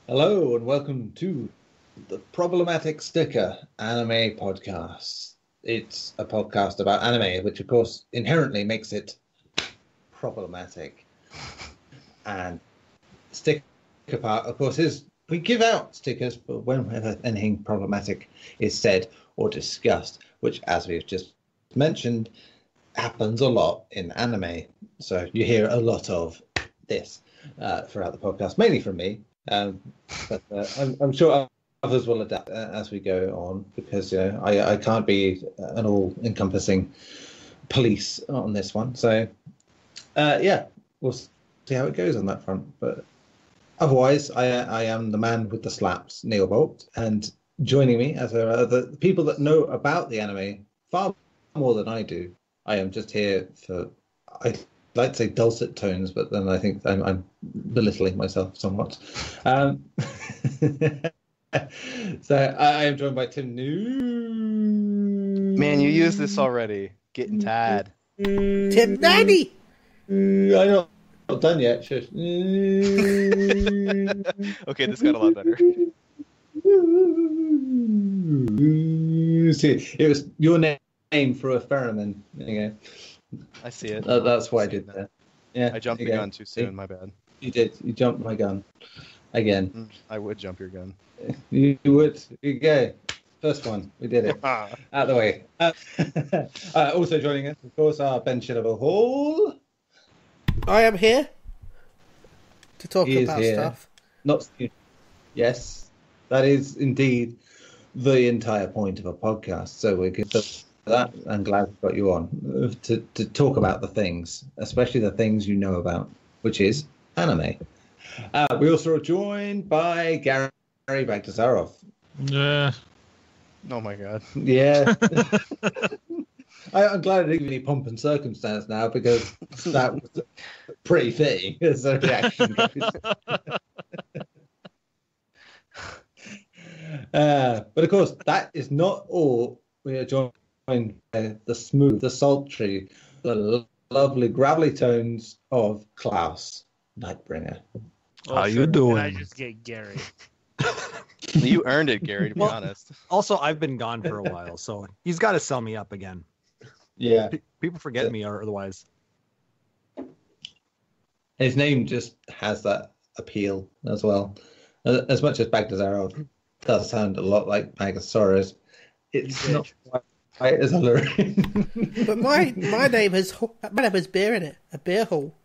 Hello and welcome to the Problematic Sticker Anime Podcast. It's a podcast about anime, which of course inherently makes it problematic. And sticker part, of course, is we give out stickers but whenever anything problematic is said or discussed, which, as we've just mentioned, happens a lot in anime. So you hear a lot of this throughout the podcast, mainly from me. But I'm sure others will adapt as we go on because I can't be an all-encompassing police on this one. So we'll see how it goes on that front. But otherwise, I am the man with the slaps, Neil Bolt, and joining me as the people that know about the anime far more than I do. I am just here for I'd like to say dulcet tones, but then I think I'm belittling myself somewhat. So I am joined by Tim New. Man, you used this already. Getting tired. Tim Daddy. I'm not done yet. Shush. Okay, this got a lot better. See, it was your name for a pheromone. There you go. I see it. That's why I did that. Yeah, I jumped the gun too soon. My bad. You did. You jumped my gun again. I would jump your gun. You would. You go. First one. We did it. Out of the way. Also joining us, of course, are Ben Shillabeer-Hall. I am here to talk He is about here. stuff. Not. Yes, that is indeed the entire point of a podcast. So we're good for that. I'm glad we got you on to talk about the things, especially the things you know about, which is anime. We also are joined by Garri Bagdasarov. Yeah. Oh my god. Yeah. I'm glad I didn't give any pomp and circumstance now because that was pretty fitting as a reaction goes. But of course, that is not all. We are joined by the smooth, the sultry, the lovely, gravelly tones of Klaus Nightbringer. How you doing? I just get Garri. You earned it, Gary, to be honest. Also, I've been gone for a while, so he's got to sell me up again. Yeah. People forget me or otherwise. His name just has that appeal as well. As much as Bagdasarov does sound a lot like Bagdasarov, it's not quite as alluring. But my name has beer in it. A beer hall.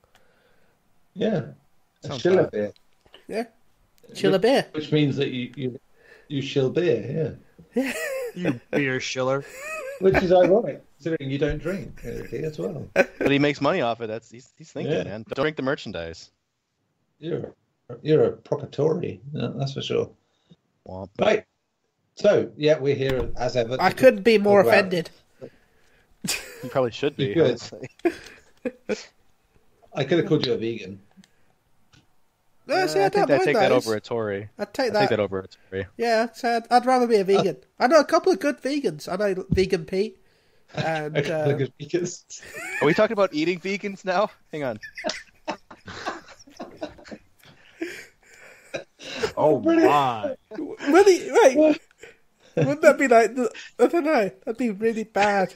Yeah. A Sounds Shillabeer. Yeah. Shillabeer. Which means that you shill beer, yeah. You beer shiller. Which is ironic, considering you don't drink as well. But he makes money off it. He's thinking, Yeah. man. Don't drink the merchandise. You're a proper Tory, that's for sure. Womp. Right. So, yeah, we're here as ever. I couldn't be more talk about- offended. You probably should be. You could. honestly. I could have called you a vegan. No, see, I I don't think I mind take that those. over a Tory. I'd take I that. take that over a Tory. Yeah, so I'd rather be a vegan. I know a couple of good vegans. I know Vegan Pete. And A couple of good vegans. Are we talking about eating vegans now? Hang on. Oh my! really, right? Wouldn't that be like? I don't know. That'd be really bad.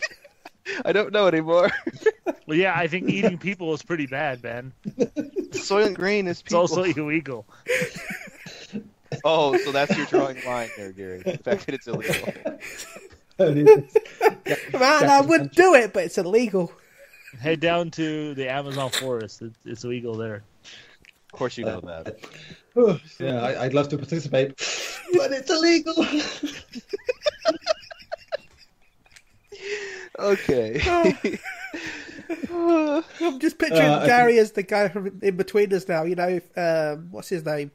I don't know anymore. Well, yeah, I think eating people is pretty bad, man. Soylent Green is It's people. also illegal. Oh, so that's your drawing line there, Gary. The fact that it's illegal. Man, I would do it, but it's illegal. Head down to the Amazon forest. It's illegal there. Of course you know that. Yeah, I'd love to participate, but it's illegal. Okay. I'm just picturing Gary as the guy from in between us now. You know, what's his name?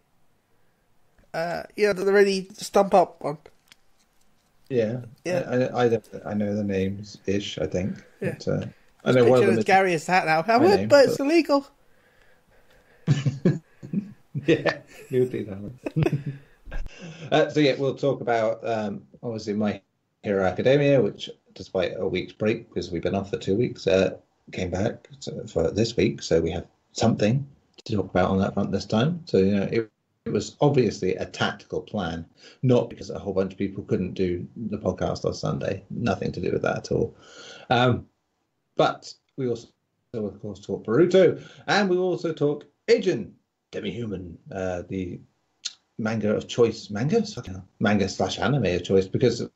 The really stump up one. Yeah, Yeah. I know the names ish. I think. Yeah. But, I know one of Picturing them. as Is, Gary as that now. I my would, name, but it's illegal. yeah, you would be that one. So yeah, we'll talk about obviously My Hero Academia, which, despite a week's break because we've been off for 2 weeks, came back for this week. So we have something to talk about on that front this time. So it was obviously a tactical plan, not because a whole bunch of people couldn't do the podcast on Sunday. Nothing to do with that at all. But we also, of course, talk Boruto, and we also talk Ajin, Demi-Human, the manga of choice. Manga/anime of choice, because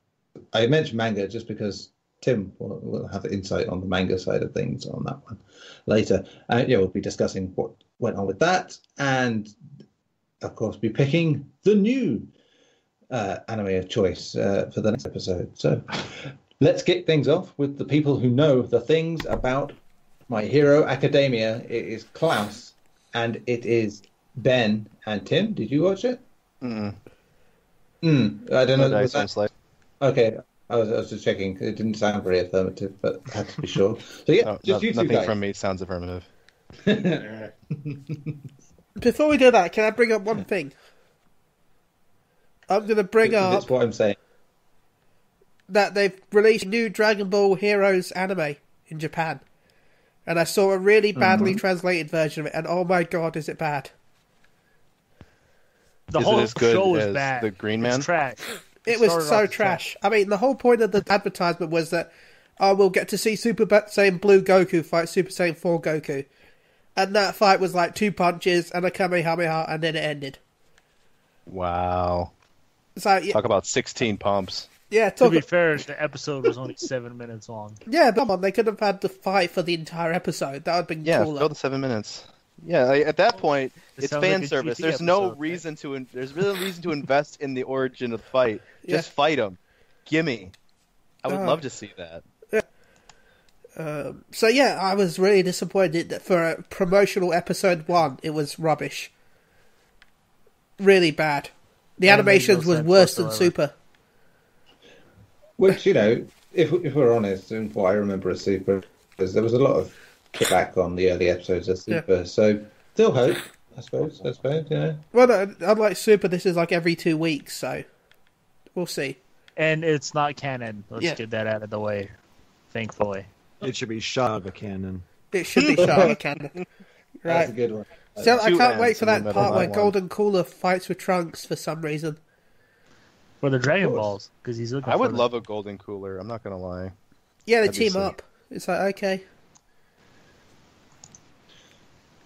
I mentioned manga just because Tim will have insight on the manga side of things on that one later. We'll be discussing what went on with that, and of course be picking the new anime of choice for the next episode. So let's get things off with the people who know the things about My Hero Academia. It is Klaus, and it is Ben and Tim. Did you watch it? Mm. I don't know. No, sounds like... Okay, I was just checking. It didn't sound very affirmative, but I had to be sure. So yeah, just you two nothing guys. from me sounds affirmative. Before we do that, can I bring up one thing? I'm going to bring up... That's what I'm saying. That they've released a new Dragon Ball Heroes anime in Japan. And I saw a really badly translated version of it, and oh my god, is it bad. The Is whole it as good show as is bad. the Green Man? It's trash. It was started so off as trash. I mean, the whole point of the advertisement was that we'll get to see Super Saiyan Blue Goku fight Super Saiyan 4 Goku. And that fight was like 2 punches and a Kamehameha, and then it ended. Wow. So, yeah, Talk about 16 pumps. yeah, To be fair, the episode was only 7 minutes long. yeah, come on, they could have had the fight for the entire episode. That would have been Yeah, cooler. fill the 7 minutes. Yeah, at that point, It it's sounds fan like a service. GT There's no episode, reason to. There's really no reason to invest in the origin of the fight. Just Yeah. fight them. Gimme. I would Oh. love to see that. So yeah, I was really disappointed that for a promotional episode 1, it was rubbish. Really bad. The That made animations no was sense worse than whatsoever. Super. Which, if we're honest, and what I remember of Super is there was a lot of kickback on the early episodes of Super. So still hope, I suppose. Well, no, unlike Super, this is like every 2 weeks, so we'll see. And it's not canon. Let's Yeah. get that out of the way. Thankfully. It should be shot out of a cannon. It should be shot, canon. That's Right. a good one. So I Two can't wait ants for in the that middle. part where One. Golden Cooler fights with Trunks for some reason. For the Dragon course. Balls. Because he's looking I would for love a golden cooler. I'm not gonna lie. Yeah, they That'd be team sick. up. It's like, okay.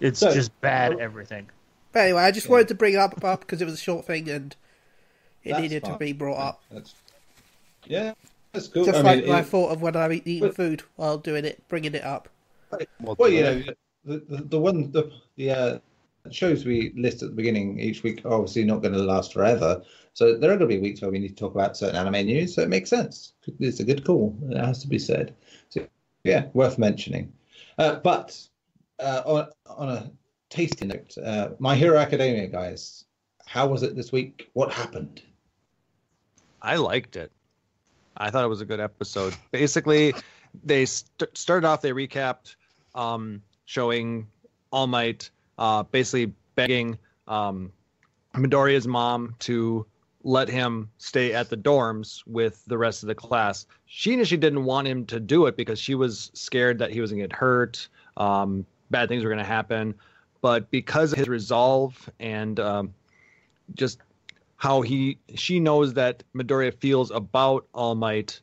It's So- just bad everything. But anyway, I just wanted to bring it up because it was a short thing and it That's needed to fine. be brought up. That's cool. Just I like mean, my thought of when I'm eating but- food while doing it, bringing it up. Well, the shows we list at the beginning each week are obviously not going to last forever. So there are going to be weeks where we need to talk about certain anime news. So it makes sense. It's a good call. It has to be said. So yeah, worth mentioning. But on a tasty note, My Hero Academia, guys, how was it this week? What happened? I liked it. I thought it was a good episode. Basically, they started off, they recapped showing All Might basically begging Midoriya's mom to let him stay at the dorms with the rest of the class. She initially didn't want him to do it because she was scared that he was going to get hurt, bad things were going to happen. But because of his resolve and just how she knows that Midoriya feels about All Might,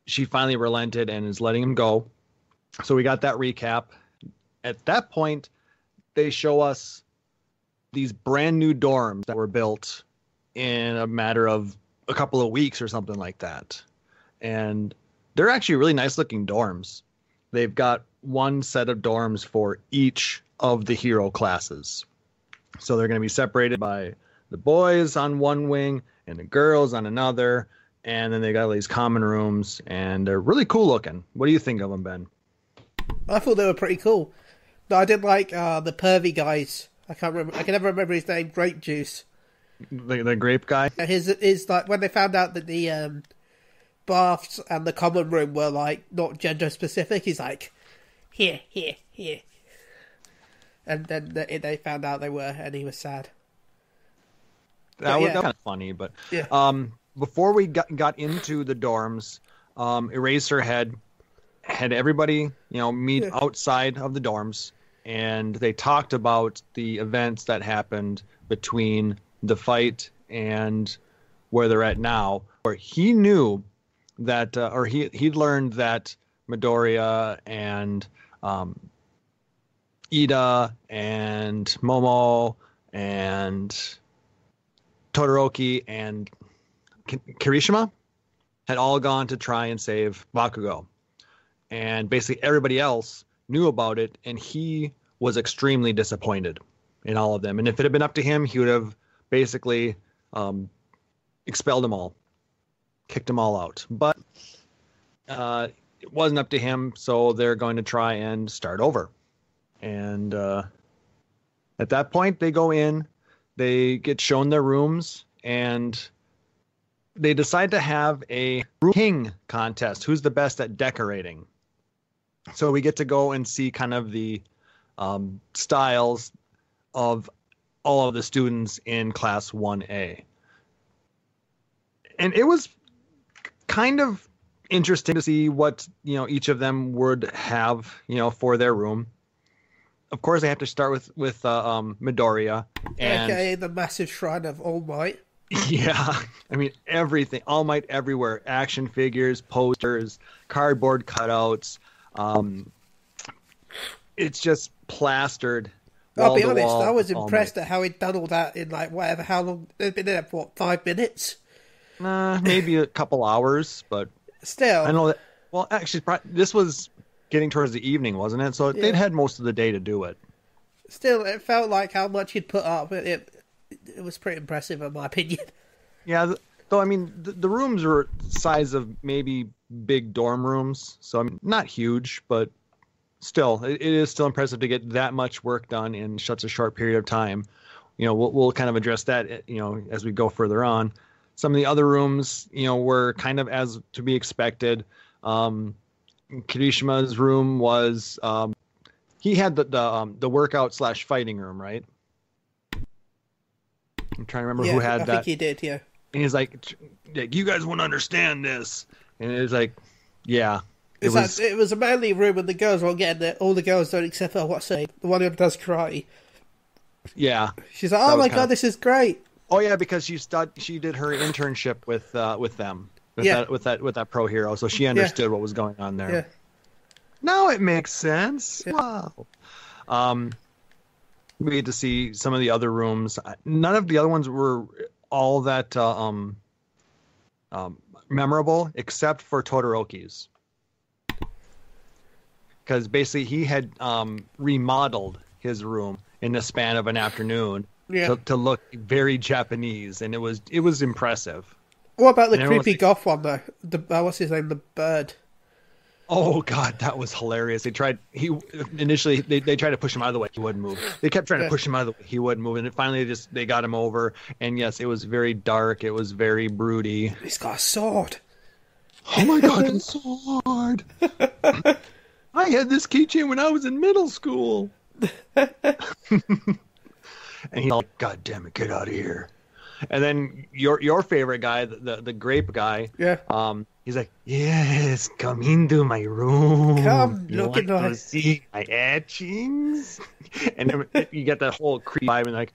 she finally relented and is letting him go. So we got that recap. At that point, they show us these brand new dorms that were built in a matter of a couple of weeks or something like that. And they're actually really nice looking dorms. They've got one set of dorms for each of the hero classes. So they're going to be separated by the boys on one wing and the girls on another. And then they got all these common rooms and they're really cool looking. What do you think of them, Ben? I thought they were pretty cool. No, I did like the pervy guys. I can't remember. I can never remember his name. Grape Juice. The grape guy? His like when they found out that the baths and the common room were like not gender specific. He's like, here, and then they found out they were, and he was sad. That was yeah. kind of funny, but Yeah. before we got into the dorms, Eraserhead had everybody, meet outside of the dorms, and they talked about the events that happened between the fight and where they're at now. Or he knew that, or he'd learned that Midoriya and Ida and Momo and Todoroki and Kirishima had all gone to try and save Bakugo. And basically everybody else knew about it, and he was extremely disappointed in all of them. And if it had been up to him, he would have basically expelled them all, kicked them all out. But it wasn't up to him, so they're going to try and start over. And at that point, they go in, they get shown their rooms, and they decide to have a king contest. Who's the best at decorating? So we get to go and see kind of the styles of all of the students in Class 1A. And it was kind of interesting to see what, each of them would have, for their room. Of course, they have to start with Midoriya. And, AKA the massive shrine of All Might. Yeah. I mean, everything. All Might everywhere. Action figures, posters, cardboard cutouts. It's just plastered. I'll be honest, I was impressed at how he'd done all that in how long. They'd been there for, 5 minutes? Maybe a couple hours, but... Still. I know that... Well, actually, this was getting towards the evening, wasn't it? So they'd had most of the day to do it. Still, it felt like how much he'd put up. It was pretty impressive, in my opinion. Yeah, though, I mean, the rooms are the size of maybe big dorm rooms. So, I mean, not huge, but still, it is still impressive to get that much work done in such a short period of time. We'll kind of address that, as we go further on. Some of the other rooms, were kind of as to be expected. Kirishima's room was he had the workout / fighting room, right? I'm trying to remember who had that. I think he did, yeah. And he's like, you guys won't understand this. And it was like, yeah. It was a manly room, and the girls were getting it. All the girls don't, except for the one who does karate. Yeah. She's like, oh my god, this is great. Oh yeah, because she did her internship with them. With that pro hero, so she understood what was going on there. Yeah. Now it makes sense. Yeah. Wow. We get to see some of the other rooms. None of the other ones were all that memorable, except for Todoroki's, because basically he had remodeled his room in the span of an afternoon to look very Japanese, and it was impressive. What about the creepy goth one though? What's his name? The bird. Oh god, that was hilarious. They tried to push him out of the way. He wouldn't move. They kept trying to push him out of the way. He wouldn't move, and finally they got him over. And yes, it was very dark. It was very broody. He's got a sword. Oh my god, a sword! I had this keychain when I was in middle school. And he's like, God damn it, get out of here. And then your favorite guy, the grape guy, he's like, yes, come into my room. Come, you look at to see my etchings? And then you get that whole creep vibe, and like,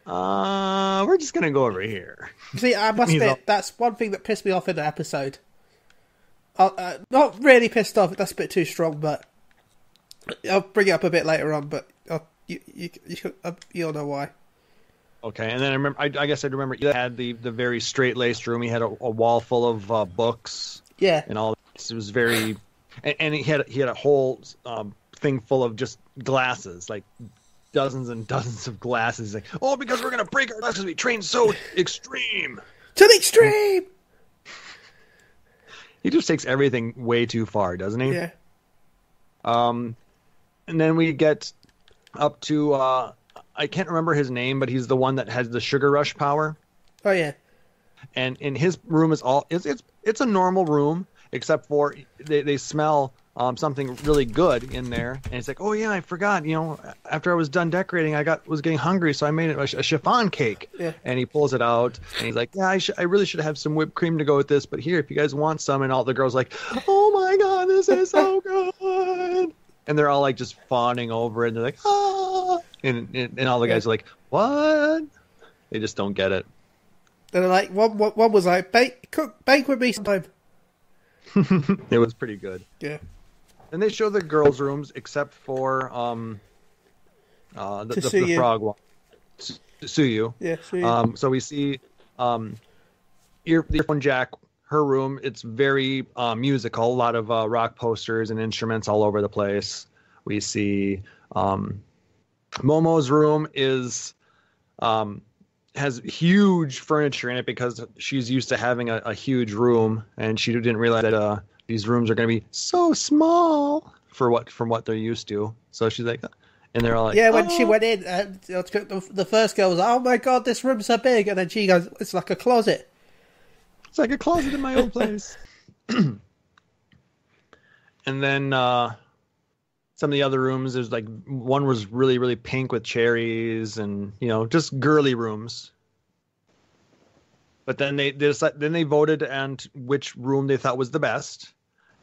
we're just gonna go over here. See, I must admit, that's one thing that pissed me off in the episode. Not really pissed off. That's a bit too strong, but I'll bring it up a bit later on. But you'll know why. Okay, and then I guess I remember you had the very straight-laced room. He had a wall full of books. Yeah. And all this. It was very... And he had a whole thing full of just glasses, like dozens and dozens of glasses. He's like, because we're going to break our glasses. We train so extreme. To the extreme! He just takes everything way too far, doesn't he? Yeah. And then we get up to... I can't remember his name, but he's the one that has the sugar rush power. Oh yeah. And in his room is it's a normal room, except for they smell something really good in there. And it's like, oh yeah, I forgot. After I was done decorating, was getting hungry, so I made a chiffon cake. Yeah. And he pulls it out, and he's like, yeah, I really should have some whipped cream to go with this, but here, if you guys want some. And all the girls like, oh my god, this is so good. and they're all like just fawning over it. And they're like, ah, and all the guys are like, what? They just don't get it. And like one was like, bake with me sometime. It was pretty good. Yeah. And they show the girls' rooms except for the frog one. Suyu. Yeah, Suyu. So we see the Earphone Jack, her room. It's very musical. A lot of rock posters and instruments all over the place. We see Momo's room is has huge furniture in it because she's used to having a huge room, and she didn't realize that these rooms are going to be so small from what they're used to. So she's like, and they're all like, yeah. When she went in, the first girl was like, "Oh my god, this room's so big," and then she goes, "It's like a closet." It's like a closet in my own place. And then some of the other rooms, there's like one was really, really pink with cherries, and just girly rooms. But then they voted on which room they thought was the best,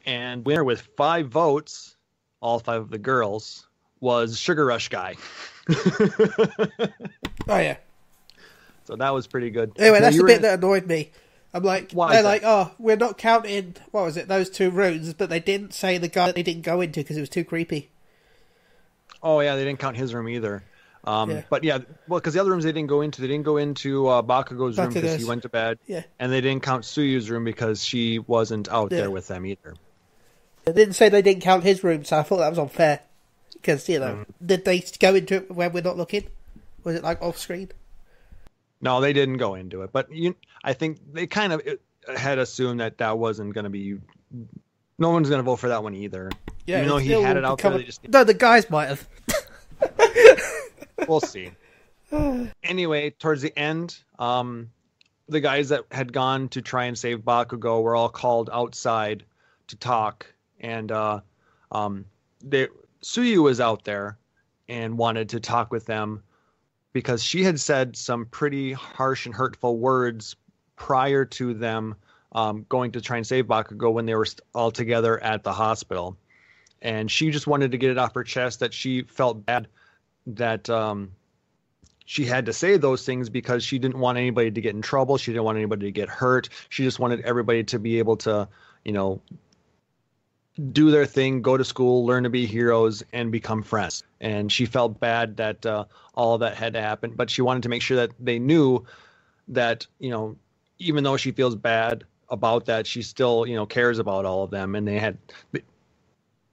and winner with 5 votes, all 5 of the girls, was Sugar Rush Guy. Oh yeah. So that was pretty good. Anyway, that's the bit that annoyed me. I'm like, Why they're like, oh, we're not counting, what was it, those 2 rooms, but they didn't say the guy that they didn't go into because it was too creepy. Oh yeah, they didn't count his room either. Yeah. But yeah, well, because the other rooms they didn't go into Bakugo's room because he went to bed. Yeah. And they didn't count Suyu's room because she wasn't out there with them either. They didn't say they didn't count his room, so I thought that was unfair. Because, did they go into it when we're not looking? Was it like off screen? No, they didn't go into it. But I think they kind of had assumed that wasn't going to be. No one's going to vote for that one either. Yeah, even though he had it out there, they just. No, the guys might have. We'll see. Anyway, towards the end, the guys that had gone to try and save Bakugo were all called outside to talk, and Suyu was out there and wanted to talk with them because she had said some pretty harsh and hurtful words prior to them going to try and save Bakugo when they were all together at the hospital. And she just wanted to get it off her chest that she felt bad that she had to say those things because she didn't want anybody to get in trouble. She didn't want anybody to get hurt. She just wanted everybody to be able to, do their thing, go to school, learn to be heroes, and become friends. And she felt bad that all of that had to happen, but she wanted to make sure that they knew that, even though she feels bad about that, she still, cares about all of them. And they had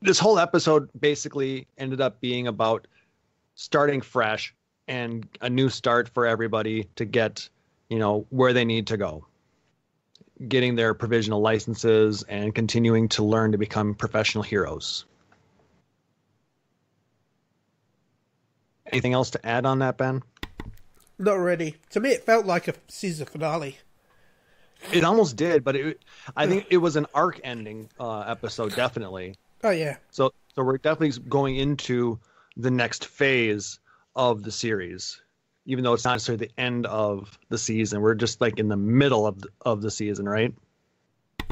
this whole episode basically ended up being about starting fresh and a new start for everybody to get, where they need to go. Getting their provisional licenses and continuing to learn to become professional heroes. Anything else to add on that, Ben? Not really. To me, it felt like a season finale. It almost did, but I think it was an arc ending episode, definitely. Oh, yeah. So we're definitely going into the next phase of the series. Even though it's not necessarily the end of the season, we're just like in the middle of the season, right?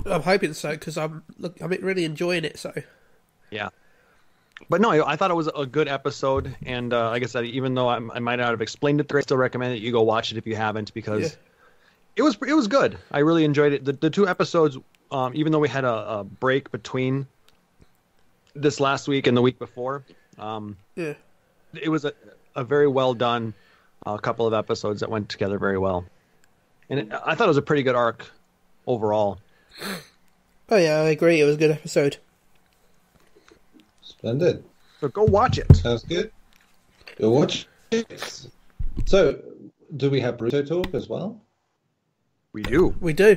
I'm hoping so because I'm really enjoying it. So, yeah. But no, I thought it was a good episode, and like I said, even though I might not have explained it, I still recommend that you go watch it if you haven't because it was good. I really enjoyed it. The 2 episodes, even though we had a break between this last week and the week before, it was a very well done. A couple of episodes that went together very well. And I thought it was a pretty good arc overall. Oh yeah, I agree. It was a good episode. Splendid. So go watch it. Sounds good. Go watch it. So, do we have Boruto talk as well? We do. We do.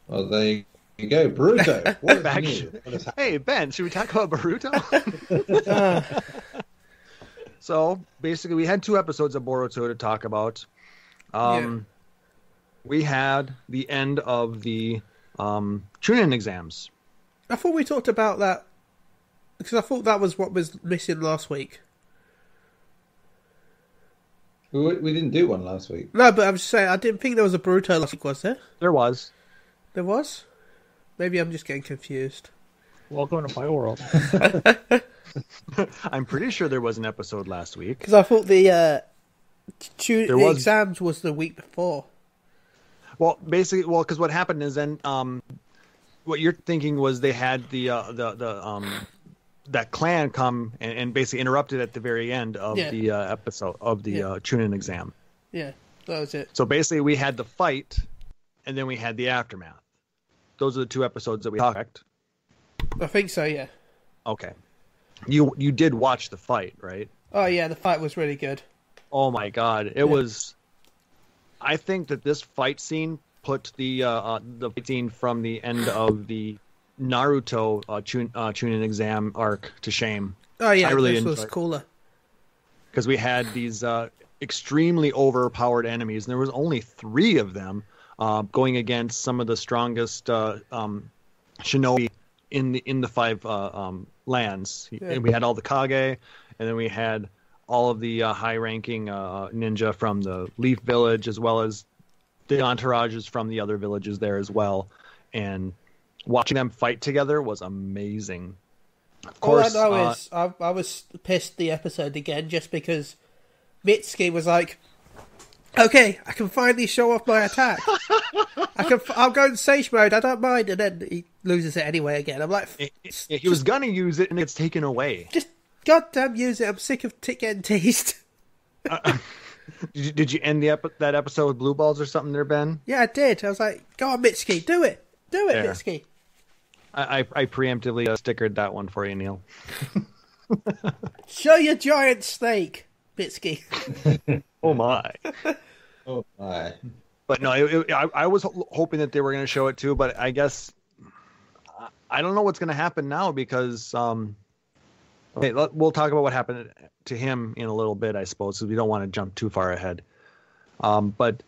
Well, there you go. Boruto. What is new? What is Hey, Ben, should we talk about Boruto? So basically, we had 2 episodes of Boruto to talk about. We had the end of the Chunin exams. I thought we talked about that because I thought that was what was missing last week. We didn't do one last week. No, but I'm just saying I didn't think there was a Boruto last week, was there? There was. There was? Maybe I'm just getting confused. Welcome to my world. I'm pretty sure there was an episode last week. Because I thought the was. exams was the week before. Well, basically, because what happened is then, what you're thinking was they had the that clan come and basically interrupted at the very end of the episode of the Chunin exam. Yeah, that was it. So basically, we had the fight, and then we had the aftermath. Those are the two episodes that we talked. I think so. Yeah. Okay. You did watch the fight, right? Oh yeah, the fight was really good. Oh my god, it was. I think that this fight scene put the fight scene from the end of the Naruto Chunin exam arc to shame. Oh yeah, I really this was enjoyed it. cooler. Because we had these extremely overpowered enemies, and there was only 3 of them going against some of the strongest shinobi in the 5 lands. Yeah. We had all the Kage, and then we had all of the high-ranking ninja from the Leaf Village, as well as the entourages from the other villages there as well. And watching them fight together was amazing. Of course, all I know is I was pissed the episode again just because Mitsuki was like, "Okay, I can finally show off my attack. I'll go in Sage mode. I don't mind." And then he loses it anyway again. I'm like, he was gonna use it, and it's taken away. just goddamn use it. I'm sick of getting teased. Did you end that episode with blue balls or something there, Ben? Yeah, I did. I was like, "Go on, Mitsuki, do it, There. Mitsuki." I preemptively stickered that one for you, Neil. Show your giant snake, Mitsuki. Oh my! Oh my! But no, I was hoping that they were going to show it too, but I guess I don't know what's going to happen now because okay, we'll talk about what happened to him in a little bit, I suppose, because we don't want to jump too far ahead. But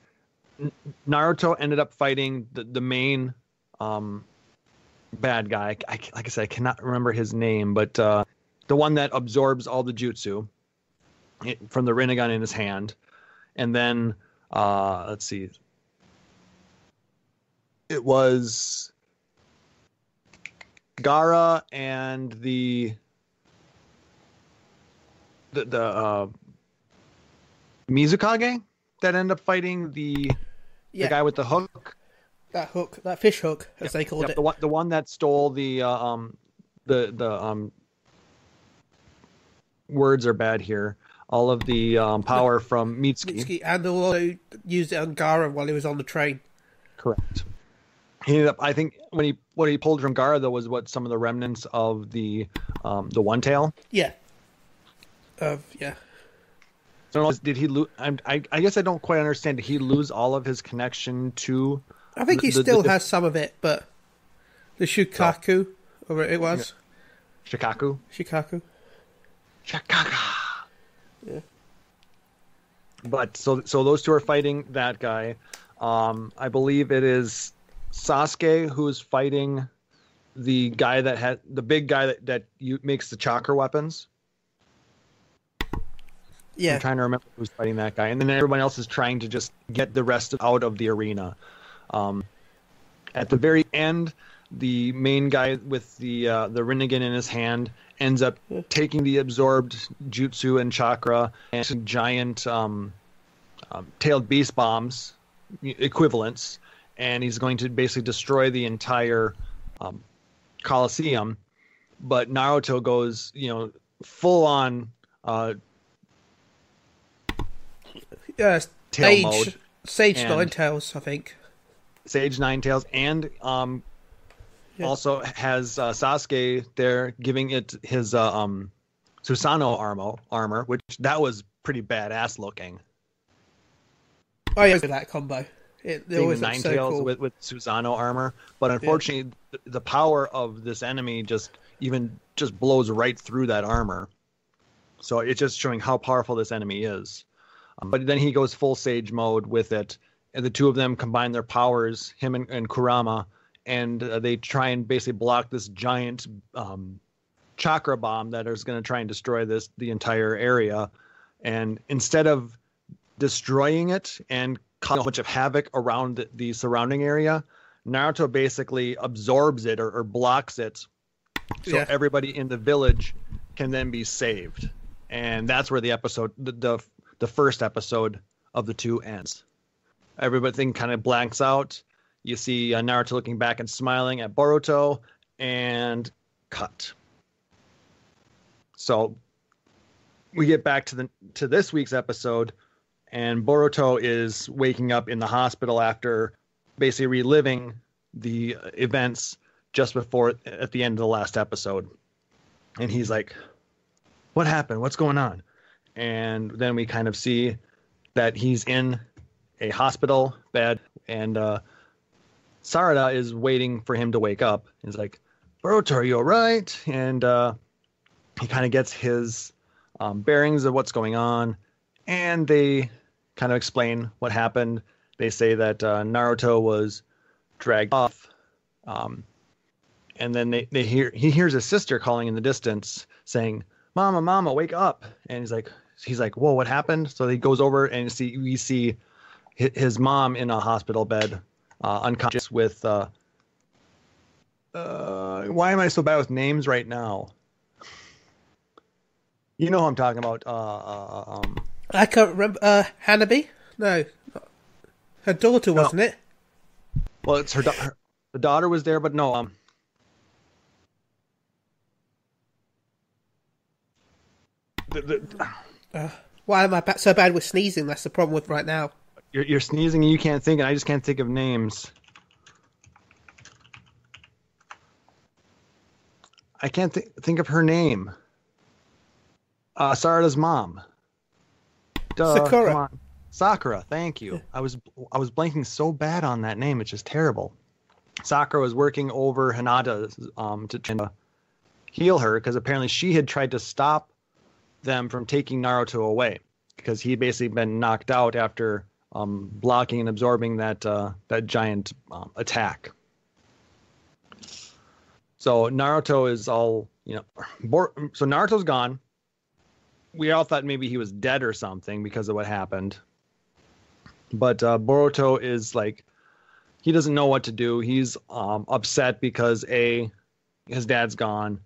Naruto ended up fighting the main bad guy. Like I said, I cannot remember his name, but the one that absorbs all the jutsu from the Rinnegan in his hand. And then, let's see. It was Gaara and the Mizukage that end up fighting the guy with the hook. That fish hook, as they called it. The one that stole the words are bad here. All of the power from Mitsuki. And also used it on Gaara while he was on the train. Correct. He ended up, I think, what he pulled from Gaara though was some of the remnants of the One Tail. Yeah. Yeah. So did he lose? I guess I don't quite understand. Did he lose all of his connection to? I think he still has some of it, but the Shukaku, or it was Shikaku. Shikaku. Yeah. But so those two are fighting that guy. I believe it is Sasuke who's fighting the guy that had the big guy that makes the chakra weapons. Yeah. I'm trying to remember who's fighting that guy, and then everyone else is trying to just get the rest out of the arena. At the very end, the main guy with the Rinnegan in his hand ends up taking the absorbed jutsu and chakra and some giant tailed beast bombs equivalents, and he's going to basically destroy the entire Colosseum. But Naruto goes, full on tail mode. Sage Nine Tails, I think. Sage Nine Tails, and also has Sasuke there giving it his Susanoo armor, which that was pretty badass looking. Oh yeah, that combo. It always the Nine Tails cool. with Susanoo armor, but unfortunately, the power of this enemy just blows right through that armor. So it's just showing how powerful this enemy is. But then he goes full Sage mode with it, and the two of them combine their powers, him and Kurama, and they try and basically block this giant chakra bomb that is going to try and destroy the entire area. And instead of destroying it and causing a bunch of havoc around the surrounding area, Naruto basically absorbs it or blocks it so everybody in the village can then be saved. And that's where the episode, the first episode of the two ends. Everything kind of blanks out. You see Naruto looking back and smiling at Boruto, and cut. So we get back to this week's episode, and Boruto is waking up in the hospital after basically reliving the events just before at the end of the last episode. And he's like, what happened? What's going on? And then we kind of see that he's in a hospital bed, and Sarada is waiting for him to wake up. He's like, Boruto, are you all right? And he kind of gets his bearings of what's going on, and they kind of explain what happened. They say that Naruto was dragged off, and then he hears his sister calling in the distance saying, Mama, Mama, wake up. And he's like, whoa, what happened? So he goes over and we see his mom in a hospital bed, unconscious with, why am I so bad with names right now? You know who I'm talking about. I can't remember. Hanabi? No. Her daughter, wasn't it? Well, it's the daughter was there, but no. Why am I so bad with sneezing? That's the problem with right now. You're sneezing and you can't think, and I just can't think of names. I can't think of her name. Sarada's mom. Duh, Sakura. Come on. Sakura, thank you. I was blanking so bad on that name, it's just terrible. Sakura was working over Hinata to heal her, because apparently she had tried to stop them from taking Naruto away, because he'd basically been knocked out after blocking and absorbing that giant attack. So Naruto is all, so Naruto's gone. We all thought maybe he was dead or something because of what happened. But Boruto is like, he doesn't know what to do. He's upset because A, his dad's gone.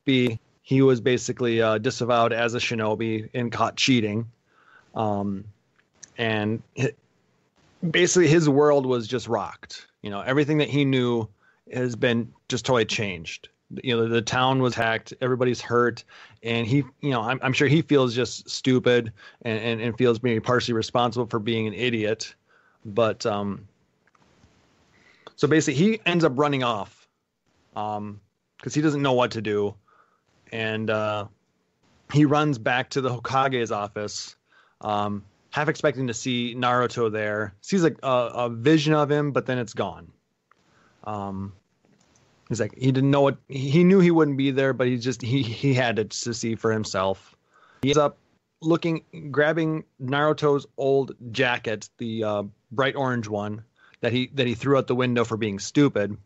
B, he was basically disavowed as a shinobi and caught cheating. And basically his world was just rocked. Everything that he knew has been just totally changed. The town was hacked, everybody's hurt, and he, I'm sure he feels just stupid and feels maybe partially responsible for being an idiot. But so basically he ends up running off because he doesn't know what to do. And he runs back to the Hokage's office, half expecting to see Naruto there. Sees a vision of him, but then it's gone. He's like, he didn't know he knew he wouldn't be there, but he had to see for himself. He ends up grabbing Naruto's old jacket, the bright orange one that he threw out the window for being stupid.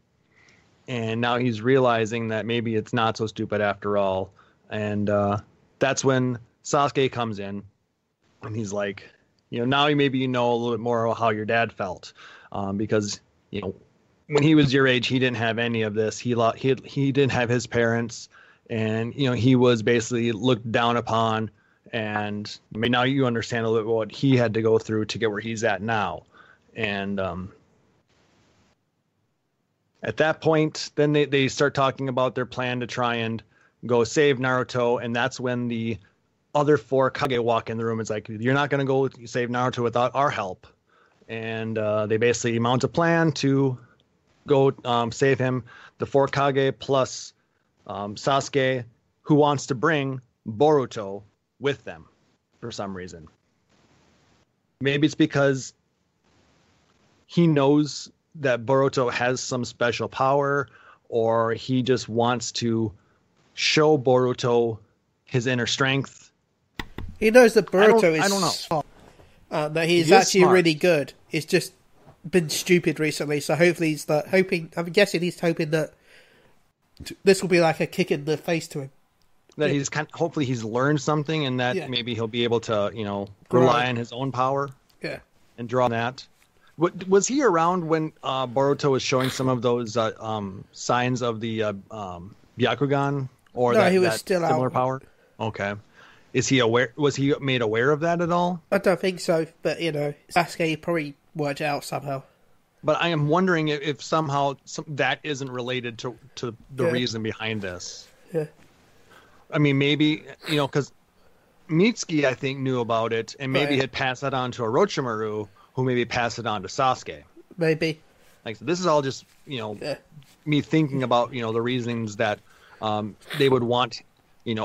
And now he's realizing that maybe it's not so stupid after all. And that's when Sasuke comes in, and he's like, now maybe you know a little bit more about how your dad felt, because when he was your age, he didn't have any of this. He didn't have his parents, and he was basically looked down upon. And now you understand a little bit what he had to go through to get where he's at now. And at that point, then they start talking about their plan to try and go save Naruto, and that's when the other four Kage walk in the room. It's like, you're not going to go save Naruto without our help. And they basically mount a plan to go save him. The four Kage plus Sasuke, who wants to bring Boruto with them for some reason. Maybe it's because he knows that Boruto has some special power, or he just wants to show Boruto his inner strength. He knows that Boruto I don't know. Smart, that he's actually smart. really good. He's just been stupid recently, so hopefully he's hoping. I'm guessing he's hoping that this will be like a kick in the face to him. That he's hopefully he's learned something, and that maybe he'll be able to rely on his own power. Yeah, and draw on that. Was he around when Boruto was showing some of those signs of the Byakugan or No, he was that still similar out. power? Okay. Is he aware? Was he made aware of that at all? I don't think so, but Sasuke probably worked it out somehow. But I am wondering if somehow that isn't related to the Yeah. reason behind this. Yeah. I mean, maybe, because Mitsuki, I think, knew about it and maybe Right. had passed that on to Orochimaru, who maybe passed it on to Sasuke. Maybe. Like, so this is all just, Yeah. me thinking about, the reasons that they would want,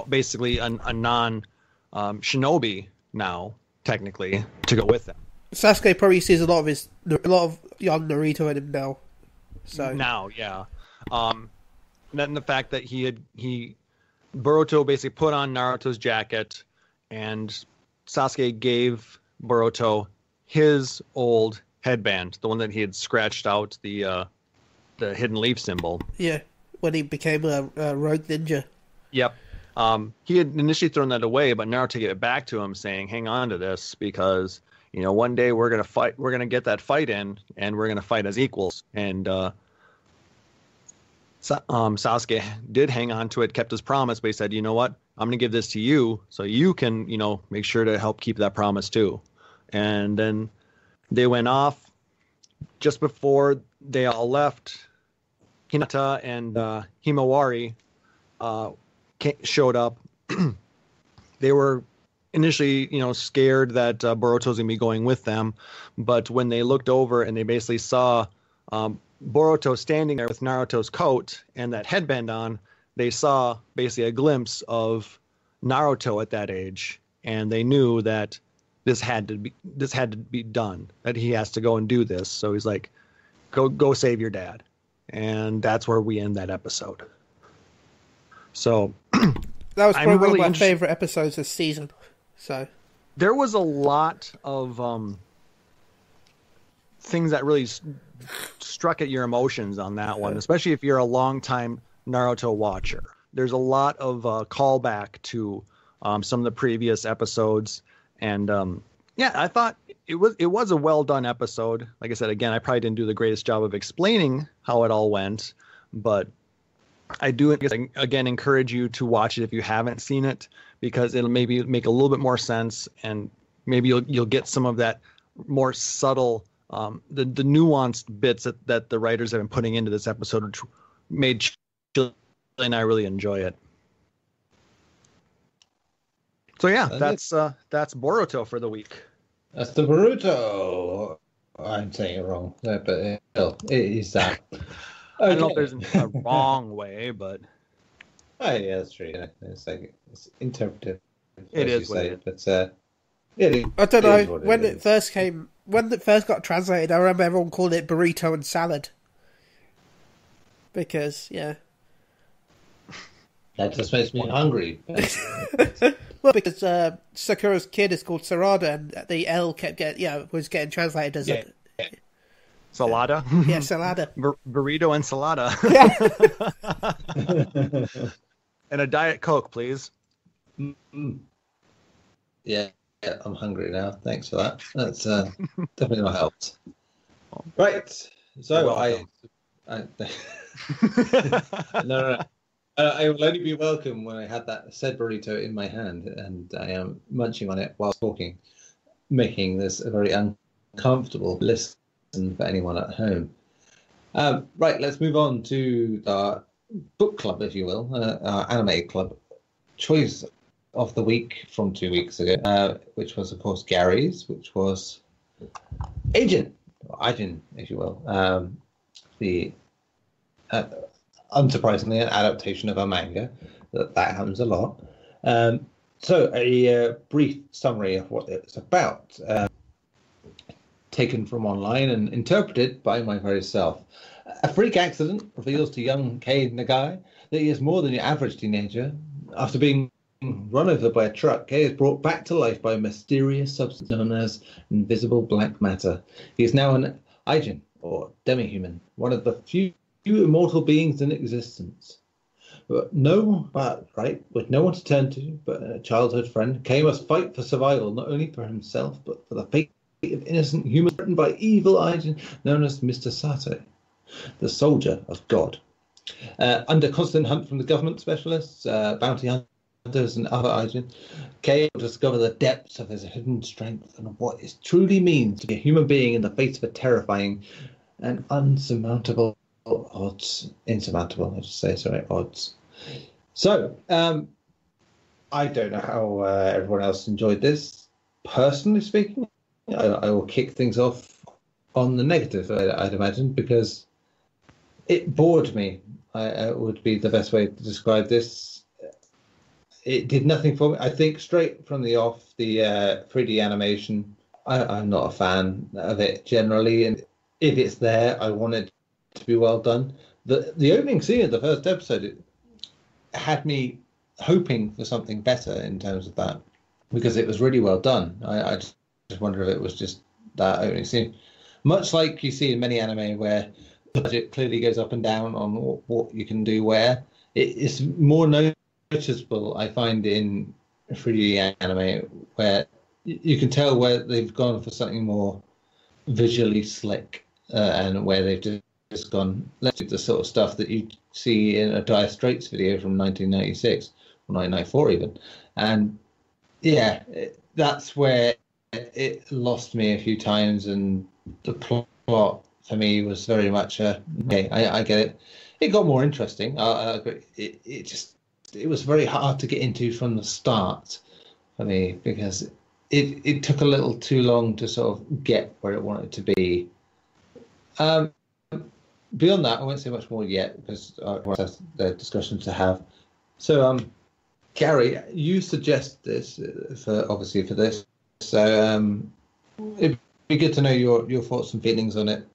basically a non shinobi now, technically, to go with them. Sasuke probably sees a lot of young Naruto in him now. So Now, yeah. Then the fact that Boruto basically put on Naruto's jacket, and Sasuke gave Boruto his old headband, the one that he had scratched out the hidden leaf symbol. yeah, when he became a rogue ninja. Yep. He had initially thrown that away, but Naruto gave it back to him, saying, "Hang on to this because one day we're gonna fight. We're gonna get that fight in, and we're gonna fight as equals." And Sasuke did hang on to it, kept his promise, but he said, "You know what? I'm gonna give this to you, so you can, make sure to help keep that promise too." And then they went off. Just before they all left, Hinata and Himawari showed up. They were initially, scared that Boruto's gonna be going with them, but when they looked over and they basically saw Boruto standing there with Naruto's coat and that headband on, they saw basically a glimpse of Naruto at that age, and they knew that this had to be done, that he has to go and do this. So he's like, go save your dad. And that's where we end that episode. So That was probably I'm really one of my interested- favorite episodes this season. So there was a lot of things that really struck at your emotions on that one, especially if you're a longtime Naruto watcher. There's a lot of callback to some of the previous episodes, and I thought it was a well done episode. Like I said, again, I probably didn't do the greatest job of explaining how it all went, but I do again encourage you to watch it if you haven't seen it, because it'll maybe make a little bit more sense, and maybe you'll get some of that more subtle, the nuanced bits that the writers have been putting into this episode, which made Chili and I really enjoy it. So yeah, that's Boruto for the week. That's the Boruto. I'm saying it wrong, but it is that. I don't know if there's a wrong way, but Oh, yeah, that's true. Yeah. It's interpretive. It as is you what say, it is. but I don't is know what when is. it first came, when it first got translated. I remember everyone called it burrito and salad because That just makes me hungry. well, because Sakura's kid is called Sarada, and the L was getting translated as Salada. salada. Burrito and salada. And a Diet Coke, please. Yeah, I'm hungry now. Thanks for that. That's definitely not helped. Right. So You're no. I will only be welcome when I had that said burrito in my hand and I am munching on it while talking, making this a very uncomfortable listen for anyone at home. Right, let's move on to our book club, if you will, our anime club choice of the week from 2 weeks ago, which was, of course, Garri's, which was Ajin, if you will, the unsurprisingly an adaptation of a manga. That happens a lot. So a brief summary of what it's about, taken from online and interpreted by my very self. A freak accident reveals to young Kei Nagai that he is more than your average teenager. After being run over by a truck, Kei is brought back to life by a mysterious substance known as invisible black matter. He is now an Ajin, or demi-human, one of the few immortal beings in existence. With no one to turn to but a childhood friend, Kei must fight for survival, not only for himself, but for the fate of innocent humans threatened by evil Ajin known as Mr. Sato, the soldier of God. Under constant hunt from the government specialists, bounty hunters, and other Ajin, Kay will discover the depths of his hidden strength and what it truly means to be a human being in the face of a terrifying and unsurmountable odds. Insurmountable, I should say, sorry, odds. So, I don't know how everyone else enjoyed this. Personally speaking, I will kick things off on the negative, I'd imagine, because it bored me. Would be the best way to describe this. It did nothing for me. I think straight from the off, the 3D animation, I'm not a fan of it generally. And if it's there, I want it to be well done. The opening scene of the first episode, it had me hoping for something better in terms of that, because it was really well done. I just wonder if it was just that opening scene. Much like you see in many anime where the budget clearly goes up and down on what you can do where, it's more noticeable, I find, in 3D anime, where you can tell where they've gone for something more visually slick, and where they've just gone, let's do the sort of stuff that you see in a Dire Straits video from 1996 or 1994 even. And yeah, that's where it lost me a few times, and the plot for me was very much okay, I get it. It got more interesting. It was very hard to get into from the start for me, because it took a little too long to sort of get where it wanted to be. Beyond that, I won't say much more yet, because the discussion to have. So, Garri, you suggest this for this. So it'd be good to know your thoughts and feelings on it.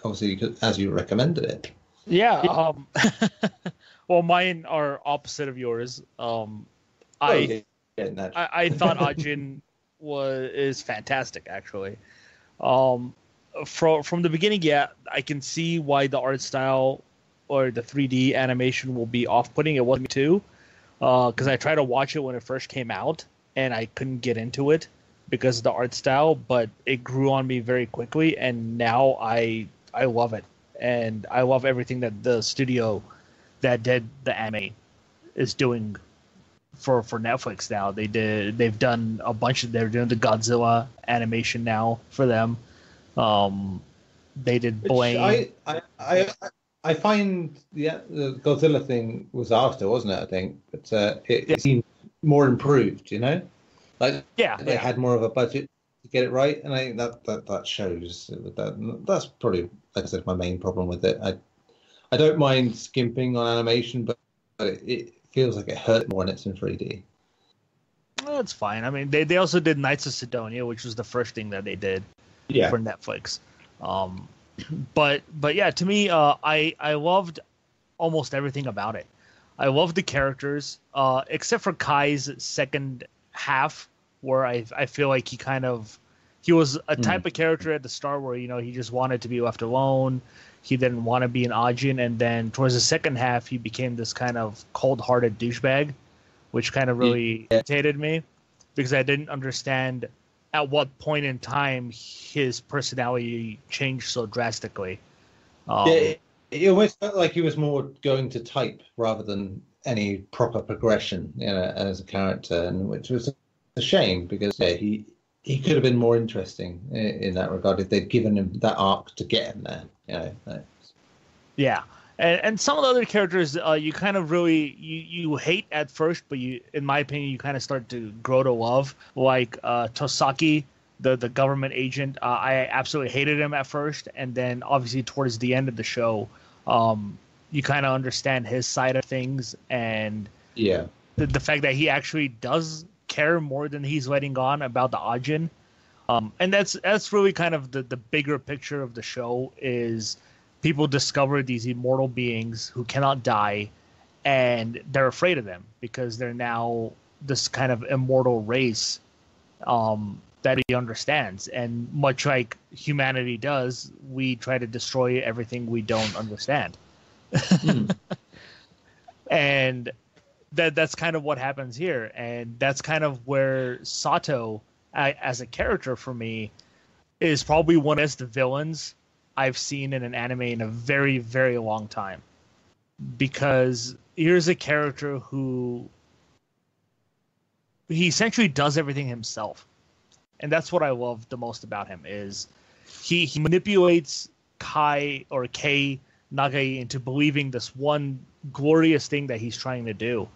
Obviously, as you recommended it. Yeah. Well, mine are opposite of yours. I thought Ajin is fantastic, actually. From the beginning, yeah, I can see why the art style or the 3D animation will be off-putting. It was me too, because I tried to watch it when it first came out, and I couldn't get into it because of the art style, but it grew on me very quickly, and now I love it. And I love everything that the studio that did the anime is doing for Netflix now. They've done a bunch of, they're doing the Godzilla animation now for them. They did Blame. I find the Godzilla thing was after, wasn't it? I think, but it seemed more improved. You know, like they had more of a budget to get it right, and I think that shows. That's probably, like I said, my main problem with it. I don't mind skimping on animation, but it feels like it hurt more when it's in 3D. Well, it's fine. I mean, they also did Knights of Sidonia, which was the first thing that they did for Netflix. But yeah, to me, I loved almost everything about it. I loved the characters, except for Kai's second half, where I feel like he was a type of character at the start where, you know, he just wanted to be left alone. He didn't want to be an Ajin, and then towards the second half, he became this kind of cold-hearted douchebag, which kind of really irritated me, because I didn't understand at what point in time his personality changed so drastically. It almost felt like he was more going to type rather than any proper progression, you know, as a character, and which was a shame, because he could have been more interesting in that regard if they'd given him that arc to get him there. You know. Yeah, and some of the other characters you kind of really you hate at first, but in my opinion, you kind of start to grow to love. Like Tosaki, the government agent, I absolutely hated him at first, and then obviously towards the end of the show, you kind of understand his side of things, and the fact that he actually does care more than he's letting on about the Ajin. And that's really kind of the bigger picture of the show, is people discover these immortal beings who cannot die, and they're afraid of them because they're now this kind of immortal race that he understands. And much like humanity does, we try to destroy everything we don't understand. And that's kind of what happens here. And that's kind of where Sato, as a character for me, is probably one of the villains I've seen in an anime in a very, very long time. because here's a character who he essentially does everything himself, and that's what I love the most about him. Is he manipulates Kai or Kei Nagai into believing this one glorious thing that he's trying to do,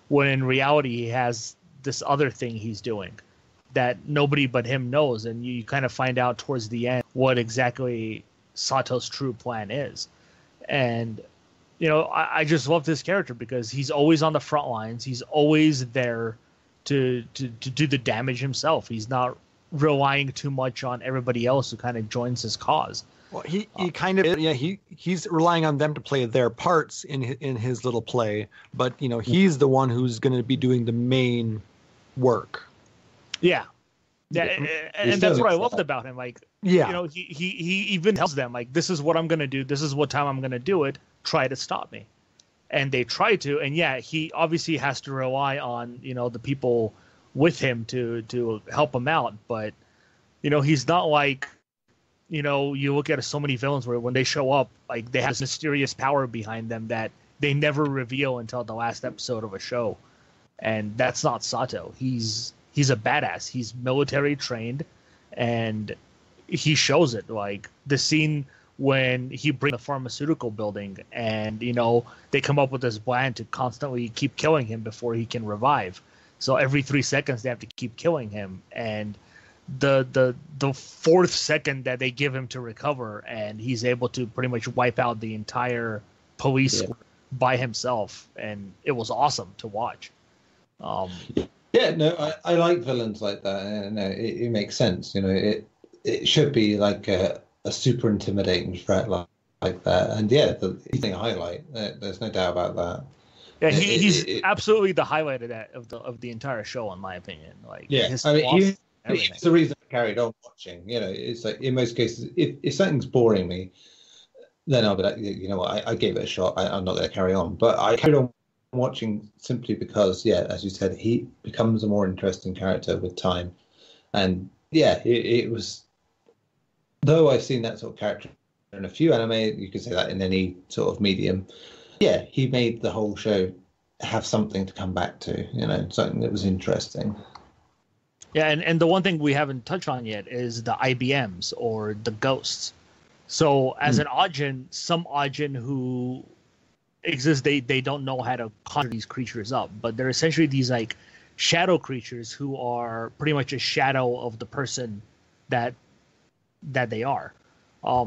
when in reality he has this other thing he's doing that nobody but him knows, and you kind of find out towards the end what exactly Sato's true plan is. And I just love this character because he's always on the front lines. He's always there to do the damage himself. He's not relying too much on everybody else who kind of joins his cause. Well, he kind of he's relying on them to play their parts in his little play, but he's the one who's going to be doing the main work. Yeah, and that's what I loved about him. Like, he even tells them, like, this is what I'm going to do. This is what time I'm going to do it. Try to stop me. And they try to, and he obviously has to rely on, the people with him to help him out. But, he's not like, you look at so many villains where when they show up, like, they have this mysterious power behind them that they never reveal until the last episode of a show. And that's not Sato. He's a badass. He's military trained, and he shows it. Like the scene when he brings the pharmaceutical building, and they come up with this plan to constantly keep killing him before he can revive. So every 3 seconds they have to keep killing him, and the fourth second that they give him to recover, and he's able to pretty much wipe out the entire police by himself, and it was awesome to watch. I like villains like that. It makes sense. It should be like a super intimidating threat like that. And he's a highlight. There's no doubt about that. Yeah, he's absolutely the highlight of that of the entire show, in my opinion. Like, he's the reason I carried on watching. It's like in most cases, if something's boring me, then I'll be like, what, I gave it a shot. I'm not going to carry on. But I carried on watching simply because, as you said, he becomes a more interesting character with time. And it was, though I've seen that sort of character in a few anime, you could say that in any sort of medium, he made the whole show have something to come back to, something that was interesting. And the one thing we haven't touched on yet is the IBMs, or the ghosts. So as an Ajin, some Ajin who exist, they don't know how to conjure these creatures up, but they're essentially these like shadow creatures who are pretty much a shadow of the person that they are.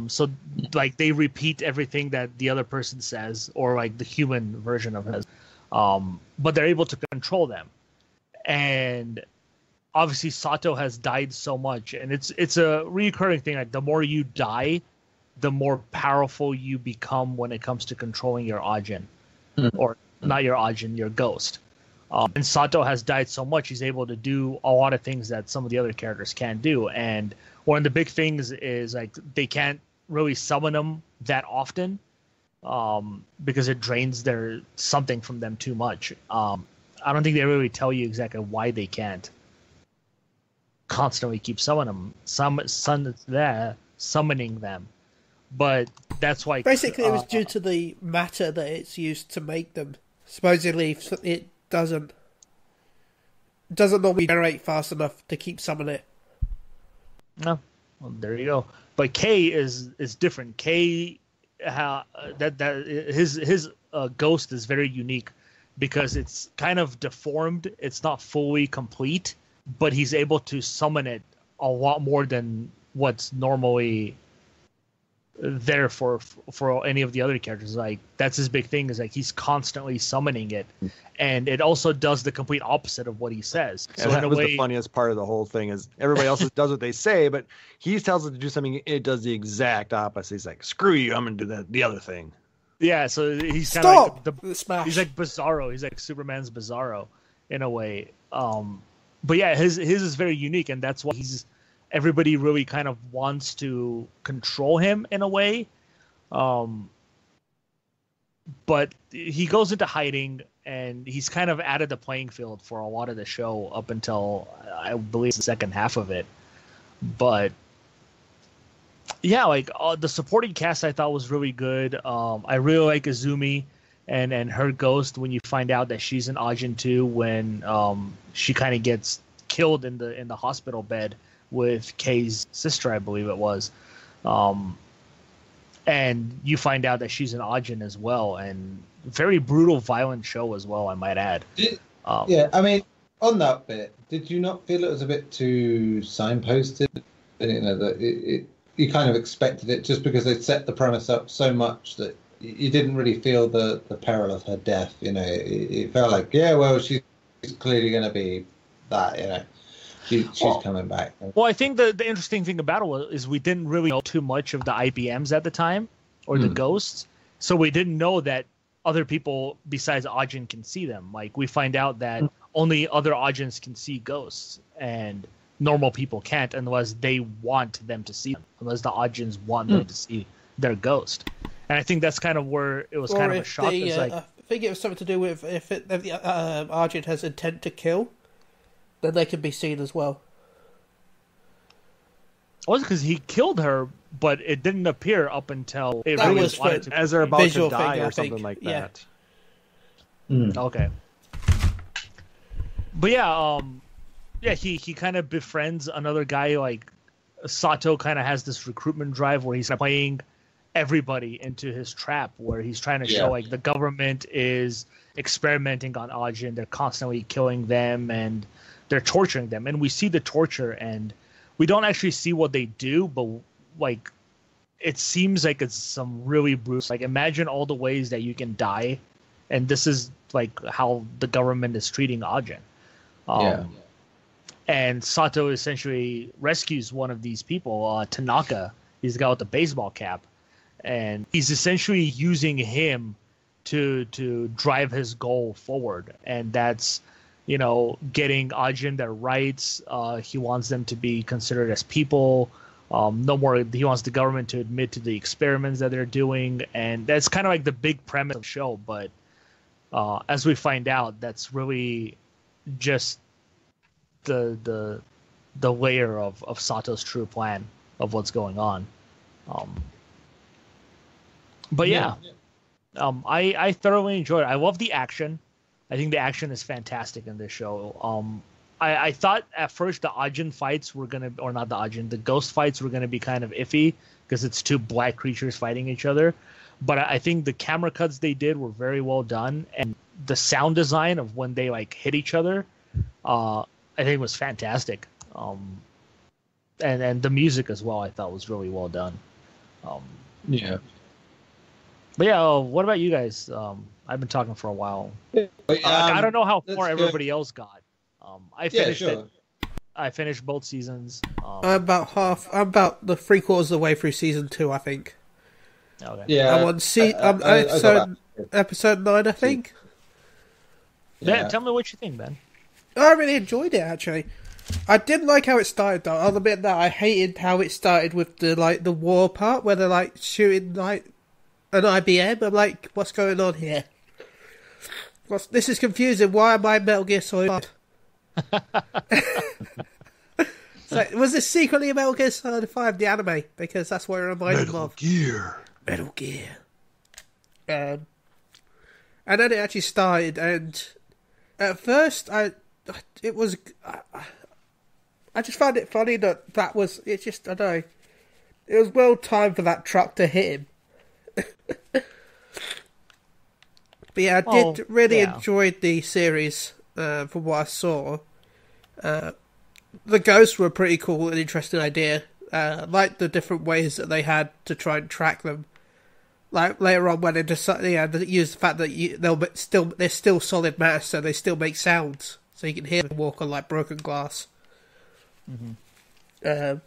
So like they repeat everything that the other person says, or like the human version of it, but they're able to control them. And obviously Sato has died so much, and it's a recurring thing. Like the more you die, the more powerful you become when it comes to controlling your Ajin, or not your Ajin, your ghost. And Sato has died so much, he's able to do a lot of things that some of the other characters can't do. And one of the big things is like they can't really summon them that often, because it drains something from them too much. I don't think they really tell you exactly why they can't constantly keep summoning them. But that's why basically it was due to the matter that it's used to make them. Supposedly it doesn't normally generate fast enough to keep summoning it. No, well, there you go. But K is different. K, his ghost is very unique because it's kind of deformed. It's not fully complete, but he's able to summon it a lot more than what's normally there for any of the other characters. Like that's his big thing, is like he's constantly summoning it, and it also does the complete opposite of what he says. So that was the funniest part of the whole thing, is everybody else does what they say, but he tells it to do something, it does the exact opposite. He's like, screw you, I'm gonna do the other thing. Yeah, so he's kind of like Smash. He's like Bizarro. He's like Superman's Bizarro in a way. But yeah, his is very unique, and that's why everybody really kind of wants to control him in a way. But he goes into hiding, and he's kind of out of the playing field for a lot of the show up until, I believe, the second half of it. But yeah, like the supporting cast I thought was really good. I really like Izumi and her ghost, when you find out that she's an Ajin too, when she kind of gets killed in the hospital bed with Kei's sister, I believe it was, and you find out that she's an Ajin as well, and very brutal, violent show as well, I might add. Yeah, I mean, on that bit, did you not feel it was a bit too signposted? You know, that you kind of expected it just because they set the premise up so much that you didn't really feel the peril of her death. You know, it felt like, yeah, well, she's clearly going to be that. You know, she's coming back. Well, I think the interesting thing about it is we didn't really know too much of the IBMs at the time or the ghosts, so we didn't know that other people besides Ajin can see them. Like, we find out that only other Ajins can see ghosts, and normal people can't unless they want them to see them, unless the Ajins want them to see their ghost. And I think that's kind of where it was kind of a shock. I think it was something to do with if the Ajin has intent to kill, then they can be seen as well. It wasn't because he killed her, but it didn't appear up until it That really was wanted for to. As they're about Visual to die thing, I or something think. like Yeah. that. Okay. But yeah, he kind of befriends another guy. Like, Sato kind of has this recruitment drive where he's playing everybody into his trap, where he's trying to show like the government is experimenting on Ajin. They're constantly killing them and they're torturing them, and we see the torture, and we don't actually see what they do, but like, it seems like it's some really brutal. Like, imagine all the ways that you can die, and this is like how the government is treating Ajin. And Sato essentially rescues one of these people, Tanaka. He's the guy with the baseball cap, and he's essentially using him to drive his goal forward, and that's, you know, getting Ajin their rights. He wants them to be considered as people. No more. He wants the government to admit to the experiments that they're doing, and that's kind of like the big premise of the show. But as we find out, that's really just the layer of Sato's true plan of what's going on. But I thoroughly enjoyed it. I love the action. I think the action is fantastic in this show. I thought at first the Ajin fights were gonna, or not the Ajin, the ghost fights were gonna be kind of iffy because it's two black creatures fighting each other. But I think the camera cuts they did were very well done, and the sound design of when they like hit each other, I think was fantastic. And the music as well, I thought was really well done. But yeah, what about you guys? I've been talking for a while. I don't know how far everybody else got. I finished it. I finished both seasons. I'm about the 3/4 of the way through season 2, I think. Okay. Yeah, I'm on episode 9, I think. Yeah, tell me what you think, Ben. I really enjoyed it, actually. I didn't like how it started, though. I'll admit that I hated how it started with the war part, where they're like shooting like an IBM. I'm like, what's going on here? This is confusing. Why am I Metal Gear Solid? So, was this secretly a Metal Gear Solid 5, the anime? Because that's what it reminded me of. Metal Gear. And then it actually started, and at first I just found it funny that was, it's just, I don't know, it was well timed for that truck to hit him. But yeah, I did really enjoy the series, from what I saw. The ghosts were a pretty cool and interesting idea. Like the different ways that they had to try and track them. Like later on, when they use the fact that they're still solid matter, so they still make sounds, so you can hear them walk on like broken glass. But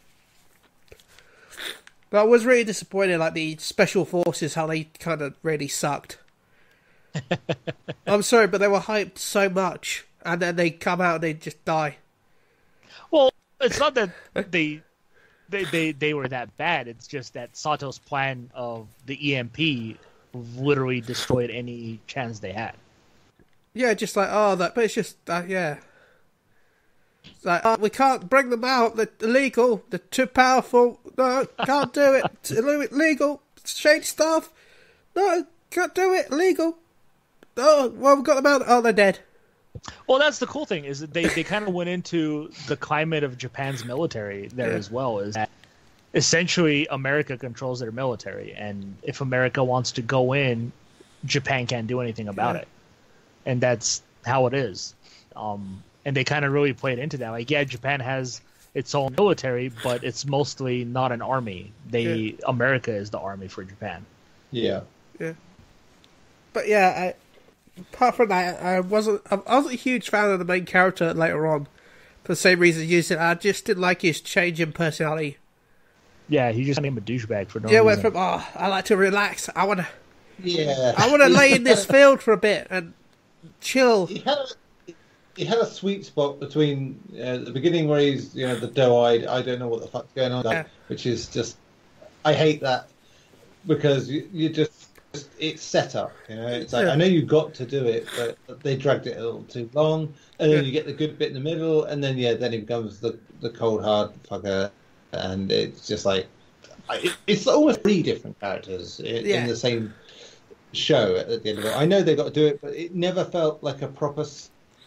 I was really disappointed, like the special forces, how they kind of really sucked. I'm sorry, but they were hyped so much, and then they come out and they just die. Well, it's not that they were that bad. It's just that Sato's plan of the EMP literally destroyed any chance they had. Yeah, just like, but it's just, yeah. It's like, we can't bring them out. They're illegal. They're too powerful. No, can't do it. It's illegal. Shade stuff. No, can't do it. Illegal. Oh, well, we've got them out. Oh, they're dead. Well, that's the cool thing is that they kind of went into the climate of Japan's military there as well. Is that essentially America controls their military, and if America wants to go in, Japan can't do anything about it, and that's how it is. And they kind of really played into that. Like, yeah, Japan has its own military, but it's mostly not an army. America is the army for Japan. Yeah. But yeah, apart from that, I wasn't a huge fan of the main character later on. For the same reason you said, I just didn't like his change in personality. Yeah, he just became a douchebag for no reason. Went from I like to relax. I want to. Yeah. I want to lay in this field for a bit and chill. He had a sweet spot between the beginning where he's the doe-eyed. I don't know what the fuck's going on, which is just I hate that because you just. It's set up, It's like I know you got to do it, but they dragged it a little too long, and then you get the good bit in the middle, and then then he becomes the cold hard fucker, and it's just like it's almost 3 different characters in the same show at the end of it. I know they got to do it, but it never felt like a proper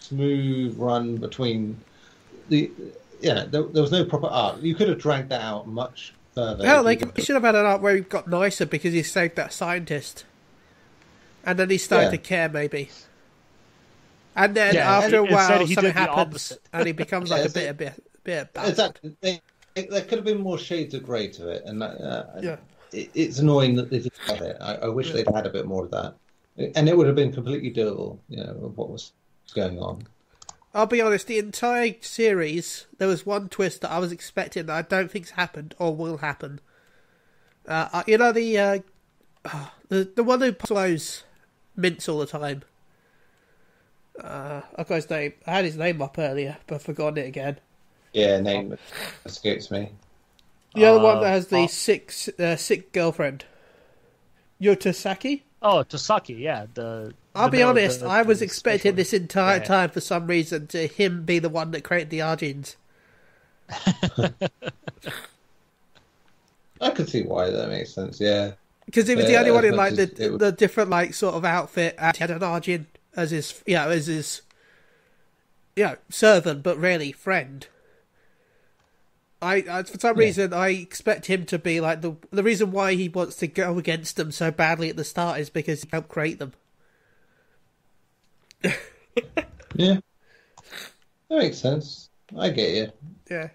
smooth run between the. There was no proper arc. You could have dragged that out much. Hell, they should have had an arc where he got nicer because he saved that scientist. And then he started to care, maybe. And then after a while, something happens, and he becomes like a bit of bad. Exactly. There could have been more shades of grey to it, and it's annoying that they didn't have it. I wish they'd had a bit more of that. And it would have been completely doable, of what was going on. I'll be honest, the entire series, there was one twist that I was expecting that I don't think's happened or will happen. The one who swallows mints all the time. I got his name. I had his name up earlier, but I've forgotten it again. Yeah, name escapes me. The other one that has the sick girlfriend. Yotosaki? Oh, Tosaki, yeah. I'll be honest, I was expecting this entire time for some reason to him be the one that created the Ajins. I could see why that makes sense, yeah. Because he was the only one in like the different like sort of outfit, and he had an Ajin as his servant, but really friend. I for some reason I expect him to be like the reason why he wants to go against them so badly at the start is because he helped create them. Yeah, that makes sense. I get you. Yeah.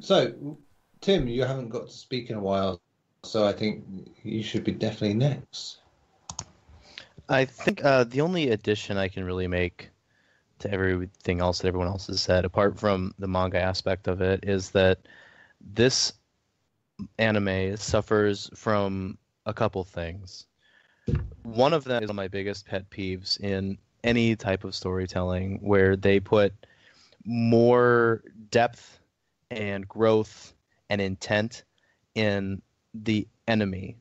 So, Tim, you haven't got to speak in a while, so I think you should be definitely next. I think the only addition I can really make to everything else that everyone else has said, apart from the manga aspect of it, is that this anime suffers from a couple things. One of them is one of my biggest pet peeves in any type of storytelling, where they put more depth and growth and intent in the enemy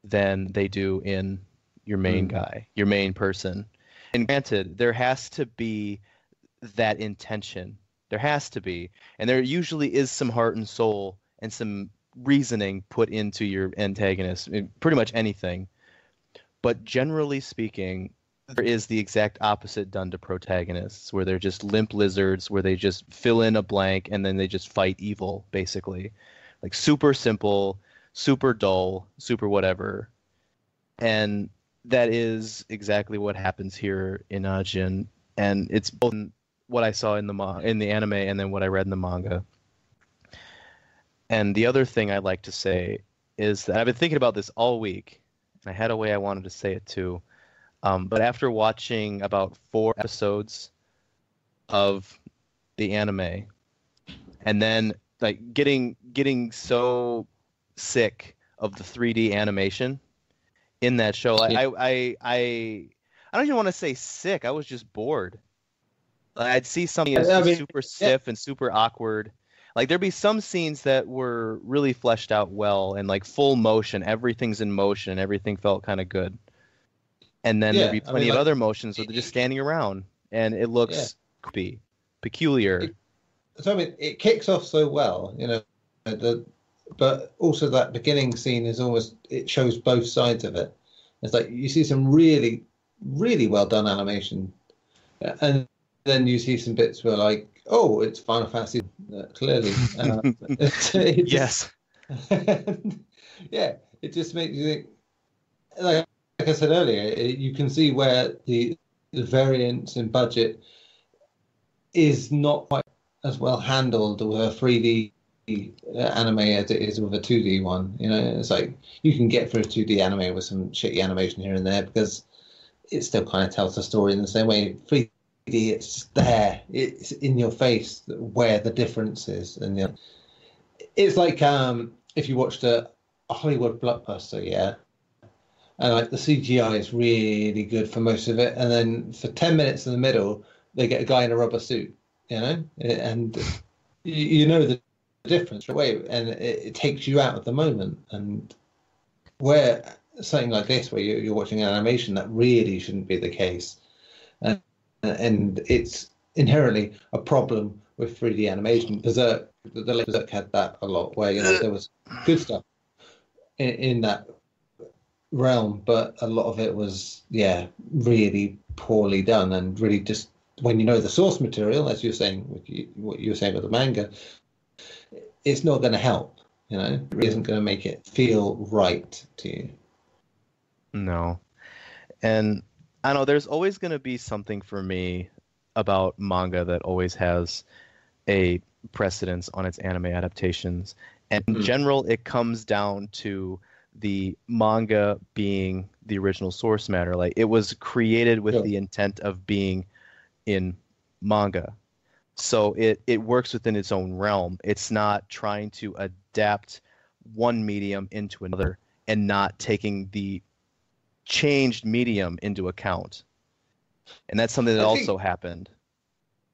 than they do in your main guy, your main person. And granted, there has to be that intention. There has to be. And there usually is some heart and soul and some reasoning put into your antagonist, in pretty much anything. But generally speaking, there is the exact opposite done to protagonists, where they're just limp lizards, where they just fill in a blank and then they just fight evil, basically. Like super simple, super dull, super whatever. And that is exactly what happens here in Ajin, and it's both what I saw in the anime and then what I read in the manga. And the other thing I'd like to say is that I've been thinking about this all week, and I had a way I wanted to say it too. But after watching about 4 episodes of the anime, and then like getting so sick of the 3D animation in that show, I don't even want to say sick. I was just bored. I'd see something that's super stiff and super awkward. Like there'd be some scenes that were really fleshed out well and like full motion. Everything's in motion. Everything felt kind of good. And then there'd be plenty of other motions where they're just standing around and it looks creepy, peculiar. It kicks off so well, but also that beginning scene is it shows both sides of it. It's like you see some really, really well done animation, and then you see some bits where like, oh, it's Final Fantasy, clearly. Yes. Yeah, it just makes you think. Like I said earlier, you can see where the variance in budget is not quite as well handled with a 3D anime as it is with a 2D one. You know, it's like you can get through a 2D anime with some shitty animation here and there because it still kind of tells the story in the same way. 3D, it's just there, it's in your face where the difference is, and you know, it's like if you watched a Hollywood blockbuster, yeah. And like the CGI is really good for most of it, and then for 10 minutes in the middle, they get a guy in a rubber suit, you know, and you know the difference right away, and it takes you out of the moment. And where something like this, where you're watching an animation, that really shouldn't be the case, and it's inherently a problem with 3D animation. The late Berserk had that a lot, where you know there was good stuff in that realm, but a lot of it was really poorly done, and really just when you know the source material, as you're saying, what you were saying with the manga, it's not going to help. You know, it really isn't going to make it feel right to you. No, and I know there's always going to be something for me about manga that always has a precedence on its anime adaptations, and in general, it comes down to the manga being the original source matter. Like it was created with the intent of being in manga, so it works within its own realm. It's not trying to adapt one medium into another and not taking the changed medium into account, and that's something that also happened.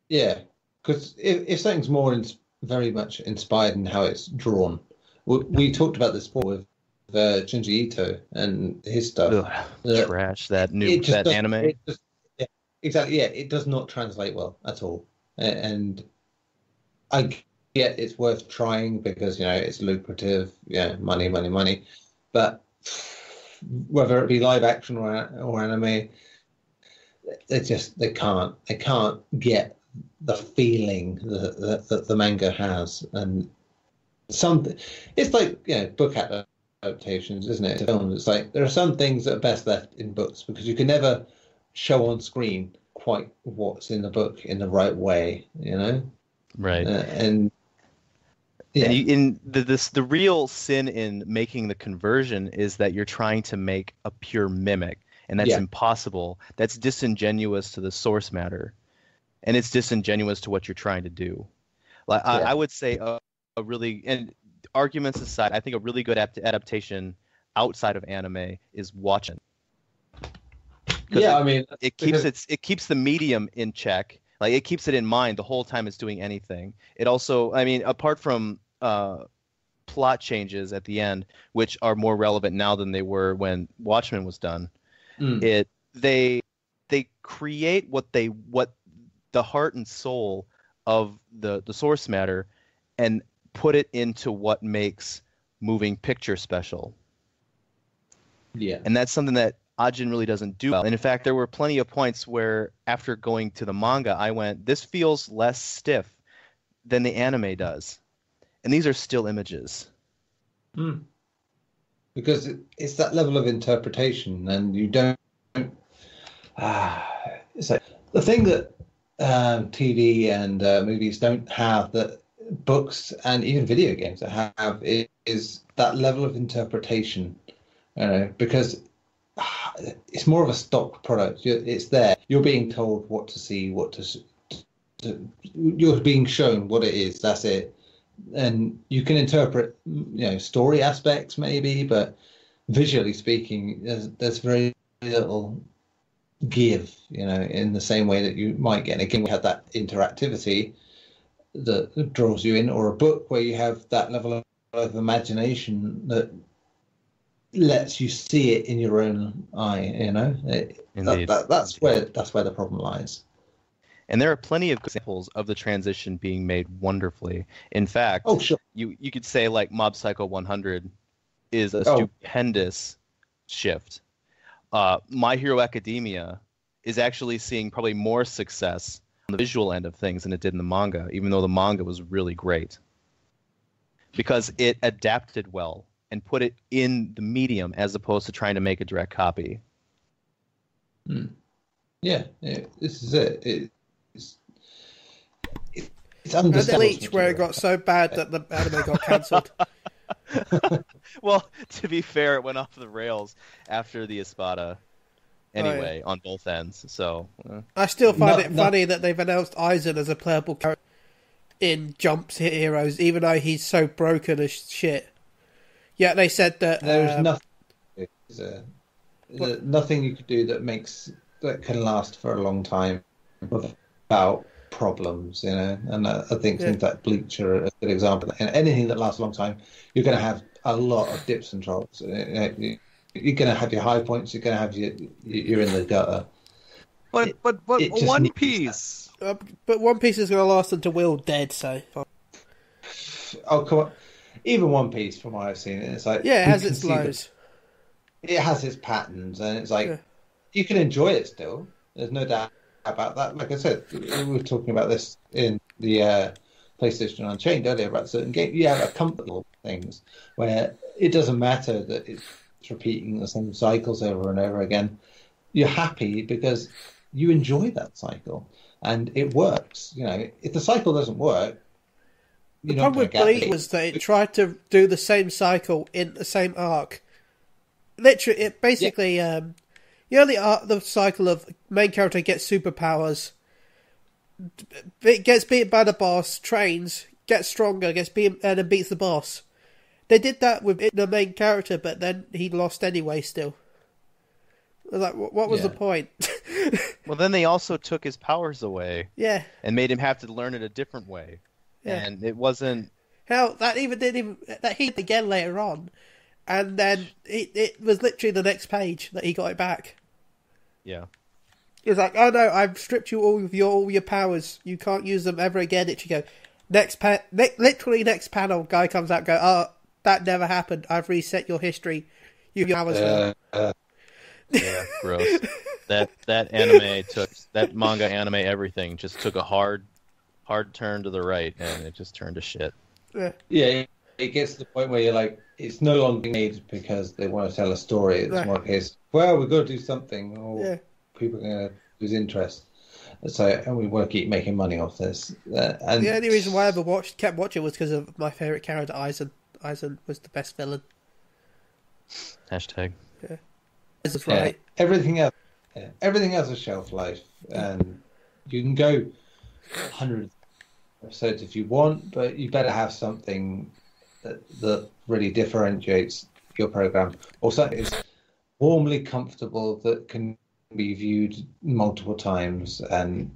Yeah, because if something's more very much inspired in how it's drawn, we talked about this before with Junji Ito and his stuff. Trash that anime. Exactly. Yeah, it does not translate well at all. And I get it's worth trying because you know it's lucrative. Yeah, money. But whether it be live action or anime, they can't get the feeling that the manga has. And it's like book adaptations, isn't it? To films, it's like there are some things that are best left in books because you can never show on screen quite what's in the book in the right way, you know. Right. And the real sin in making the conversion is that you're trying to make a pure mimic, and that's impossible. That's disingenuous to the source matter, and it's disingenuous to what you're trying to do. Like I would say a really, and arguments aside, I think a really good adaptation outside of anime is Watchmen. Yeah, I mean, it keeps the medium in check. Like it keeps it in mind the whole time it's doing anything. It also, I mean, apart from plot changes at the end, which are more relevant now than they were when Watchmen was done, they create what the heart and soul of the source matter and put it into what makes moving picture special. Yeah. And that's something that Ajin really doesn't do well. And in fact, there were plenty of points where after going to the manga, I went, this feels less stiff than the anime does. And these are still images. Because it's that level of interpretation, and you don't... it's like the thing that TV and movies don't have that books and even video games that have is that level of interpretation. Because it's more of a stock product. It's there. You're being told what to see, you're being shown what it is. That's it. And you can interpret, story aspects maybe, but visually speaking, there's very little give, in the same way that you might get in a game where you have that interactivity that draws you in, or a book where you have that level of imagination that lets you see it in your own eye. That's where the problem lies. And there are plenty of examples of the transition being made wonderfully. In fact, sure. you could say like Mob Psycho 100 is a stupendous shift. My Hero Academia is actually seeing probably more success on the visual end of things than it did in the manga, even though the manga was really great. Because it adapted well and put it in the medium as opposed to trying to make a direct copy. Yeah, this is it. It's And understandable. Bleach, where it got so bad that the anime got cancelled. Well, to be fair, it went off the rails after the Espada anyway, on both ends. So I still find it funny that they've announced Aizen as a playable character in Jump's Heroes, even though he's so broken as shit. Yeah, they said that there's nothing you could do that can last for a long time without problems, you know. And I think things like Bleach are a good example. And anything that lasts a long time, you're going to have a lot of dips and troughs. You're going to have your high points. You're going to have you're in the gutter. But One Piece. But One Piece is going to last until we're all dead. So. Oh come on! Even One Piece, from what I've seen, it's like it has its lows. It has its patterns, and it's like you can enjoy it still. There's no doubt about that. Like I said, we were talking about this in the PlayStation Unchained earlier about certain games. You have comfortable things where it doesn't matter that it's repeating the same cycles over and over again. You're happy because you enjoy that cycle and it works. You know, if the cycle doesn't work, the problem with Bleach was that it tried to do the same cycle in the same arc. Literally, it basically, the cycle of main character gets superpowers, gets beaten by the boss, trains, gets stronger, gets beaten, and then beats the boss. They did that with the main character, but then he lost anyway still. I was like, what was the point? Well, then they also took his powers away. Yeah. And made him have to learn it a different way. Yeah. And it wasn't... Hell, that he did again later on. And then it was literally the next page that he got it back. Yeah. He was like, oh no, I've stripped you all your powers. You can't use them ever again. It should go, literally next panel, guy comes out and go, oh, that never happened. I've reset your history. Your powers yeah, gross. That manga anime everything just took a hard turn to the right and it just turned to shit. Yeah, it gets to the point where you're like, it's no longer made because they want to tell a story. It's more a case, well, we've got to do something, or people are going to lose interest. So, and we want to keep making money off this. And the only reason why I ever kept watching was because of my favourite character, Aizen. Aizen was the best villain. Hashtag. Yeah. That's right. Everything has a shelf life, and you can go hundreds of episodes if you want, but you better have something that really differentiates your program, or something that's warmly comfortable that can be viewed multiple times and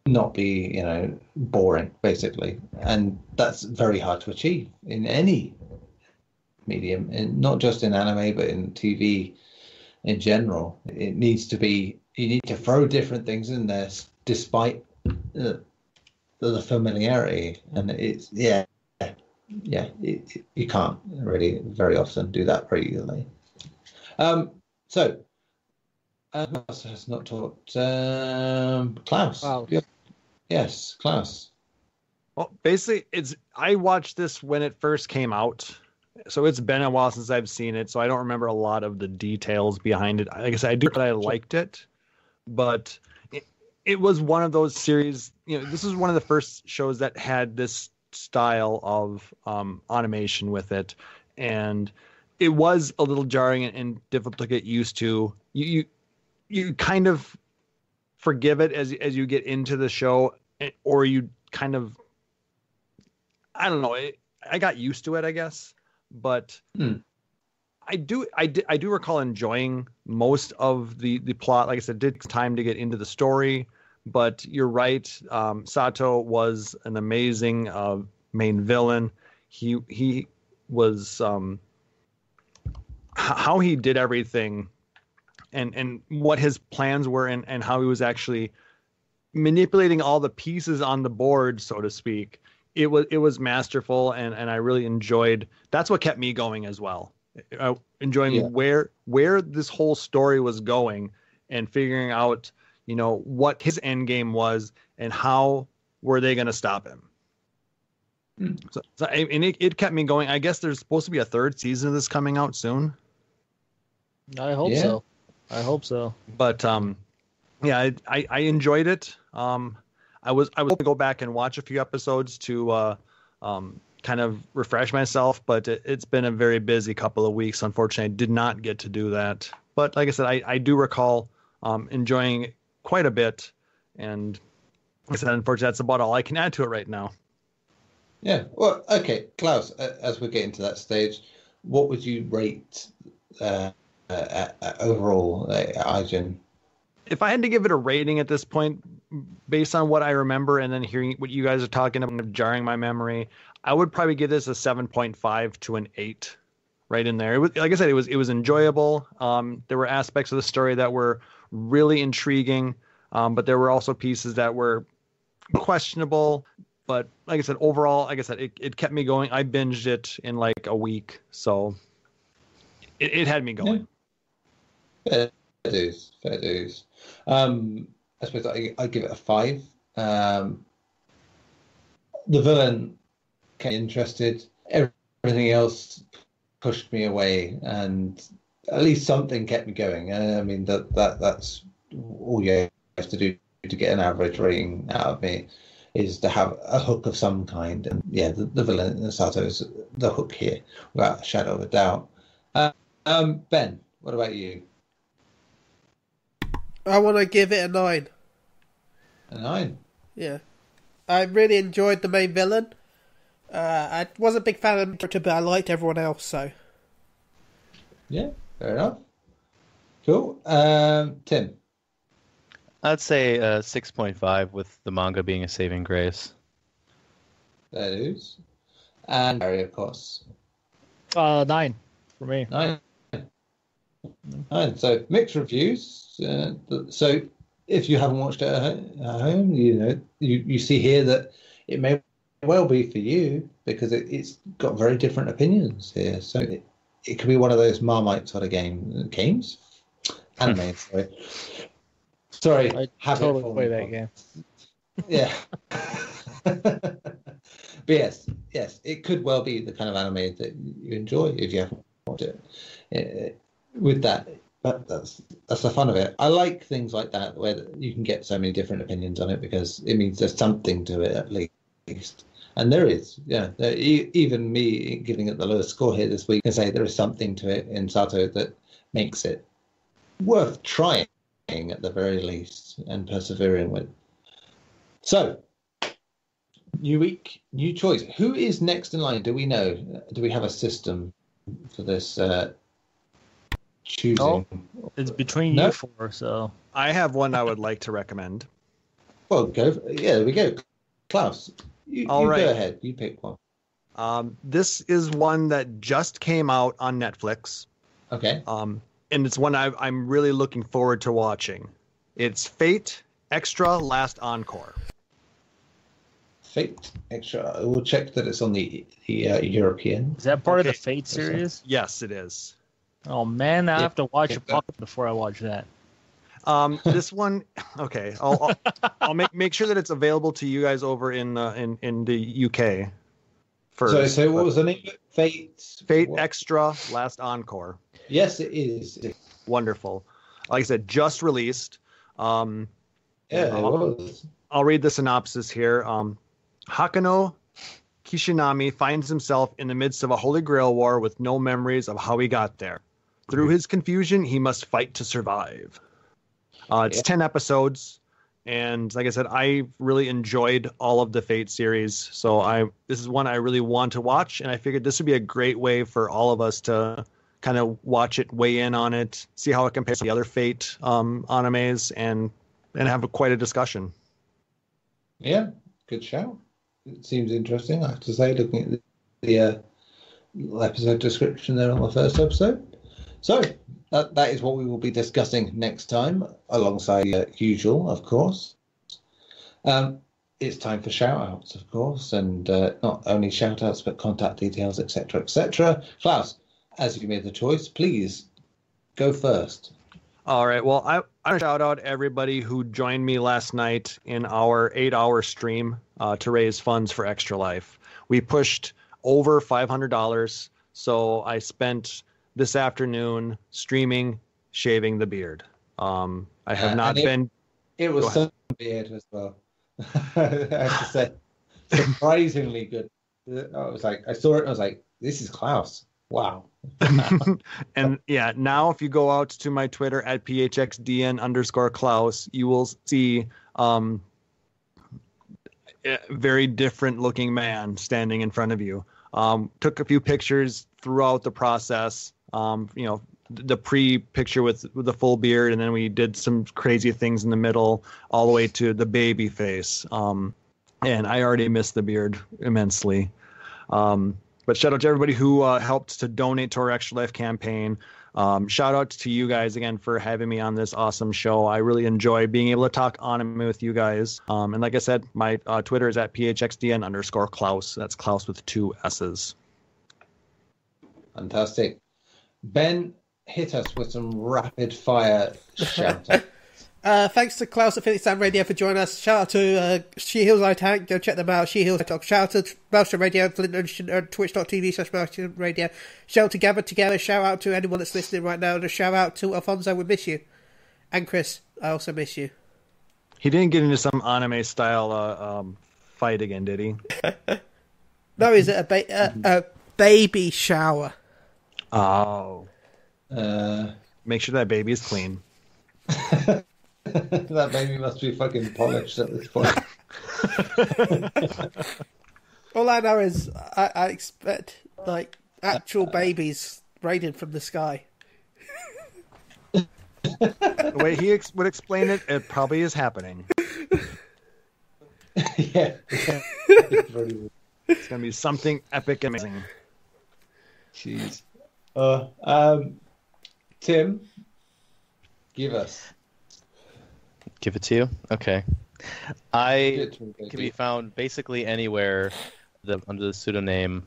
not be, boring, basically. And that's very hard to achieve in any medium, and not just in anime, but in TV in general. It needs to be, you need to throw different things in there despite the familiarity, and it's you can't really very often do that very easily. So who else has not talked? Klaus. Wow. Yes, Klaus. Well, basically, I watched this when it first came out, so it's been a while since I've seen it, so I don't remember a lot of the details behind it. Like I said, I do, but I liked it. But it was one of those series. This is one of the first shows that had this style of animation with it, and it was a little jarring and difficult to get used to. You kind of forgive it as you get into the show, or you kind of, I don't know. I got used to it, I guess, but I do recall enjoying most of the plot. Like I said, it did time to get into the story, but you're right. Sato was an amazing main villain. He was how he did everything, and what his plans were, and how he was actually manipulating all the pieces on the board, so to speak. It was masterful, and I really enjoyed. That's what kept me going as well. enjoying where this whole story was going and figuring out, what his end game was and how were they going to stop him. And it kept me going. I guess there's supposed to be a third season of this coming out soon. I hope so. But I enjoyed it. I was going to go back and watch a few episodes to kind of refresh myself, but it's been a very busy couple of weeks. Unfortunately, I did not get to do that. But like I said, I do recall enjoying it quite a bit. And like I said, unfortunately, that's about all I can add to it right now. Yeah. Well, okay, Klaus, as we're getting to that stage, what would you rate overall, Ajin? If I had to give it a rating at this point, based on what I remember and then hearing what you guys are talking about, jarring my memory, I would probably give this a 7.5 to an 8, right in there. It was, like I said, it was enjoyable. There were aspects of the story that were really intriguing, but there were also pieces that were questionable. But like I said, overall, it kept me going. I binged it in like a week, so it had me going. Yeah. Fair dues. I suppose I give it a 5. The villain kept me interested. Everything else pushed me away, and at least something kept me going. I mean that's all you have to do to get an average rating out of me, is to have a hook of some kind. And yeah, the villain Sato is the hook here, without a shadow of a doubt. Ben, what about you? I want to give it a 9. A 9? Yeah. I really enjoyed the main villain. I wasn't a big fan of the character, but I liked everyone else, so. Yeah, fair enough. Cool. Tim? I'd say 6.5 with the manga being a saving grace. That is. And Garri, of course. 9 for me. 9. So mixed reviews. So if you haven't watched it at home, you see here that it may well be for you, because it's got very different opinions here. So it could be one of those Marmite sort of games. Anime, sorry. I have totally play that game. Yeah. But yes, it could well be the kind of anime that you enjoy if you haven't watched it. With that, but that's the fun of it. I like things like that where you can get so many different opinions on it, because it means there's something to it at least. And there is, even me giving it the lowest score here this week can say there is something to it in Sato that makes it worth trying at the very least and persevering with. So, new week, new choice. Who is next in line? Do we know? Do we have a system for this? Choosing. It's between you four, so I have one I would like to recommend. Well, there we go. Klaus, you go ahead. You pick one. This is one that just came out on Netflix. Okay. And it's one I'm really looking forward to watching. It's Fate Extra Last Encore. Fate Extra. We'll check that it's on the European. Is that part of the Fate series? Yes, it is. Oh man, I have to watch it before I watch that. This one, okay. I'll make sure that it's available to you guys over in the UK first. So what was the name? Fate what? Extra Last Encore. Yes, it is. Wonderful. Like I said, just released. It was. I'll read the synopsis here. Hakano Kishinami finds himself in the midst of a Holy Grail war with no memories of how he got there. Through his confusion, he must fight to survive. It's 10 episodes, and like I said, I really enjoyed all of the Fate series, so this is one I really want to watch, and I figured this would be a great way for all of us to kind of watch it, weigh in on it, see how it compares to the other Fate animes, and have quite a discussion. Yeah, good shout. It seems interesting, I have to say, looking at the episode description there on the first episode. So that is what we will be discussing next time, alongside usual, of course. It's time for shout-outs, of course, and not only shout-outs, but contact details, etc., etc. Klaus, as you made the choice, please go first. All right. Well, I want to shout out everybody who joined me last night in our 8-hour stream to raise funds for Extra Life. We pushed over $500, so I spent this afternoon streaming shaving the beard. I have not been. It was some beard as well. I have to say, surprisingly good. I saw it and I was like, this is Klaus. Wow. And yeah, now if you go out to my Twitter at phxdn_Klaus, you will see a very different looking man standing in front of you. Took a few pictures throughout the process. The pre-picture with the full beard, and then we did some crazy things in the middle, all the way to the baby face. And I already miss the beard immensely. But shout out to everybody who helped to donate to our Extra Life campaign. Shout out to you guys again for having me on this awesome show. I really enjoy being able to talk anime with you guys. And like I said, my Twitter is at phxdn_Klaus. That's Klaus with 2 S's. Fantastic. Ben, hit us with some rapid fire shouting. Thanks to Klaus at Phoenix Sound Radio for joining us. Shout out to She Heals I Tank. Go check them out. She Heals I Talk. Shout out to Belcher Radio, twitch.tv/Belcher Radio. Shout out to Gather Together. Shout out to anyone that's listening right now. And a shout out to Alfonso. We miss you. And Chris, I also miss you. He didn't get into some anime style fight again, did he? No, is it a baby shower? Oh. Make sure that baby is clean. That baby must be fucking polished at this point. All I know is I expect like actual babies raining from the sky. The way he would explain it, it probably is happening. Yeah. It's gonna be something epic and amazing. Jeez. Tim, give it to you? Okay. I can be found basically anywhere under the pseudonym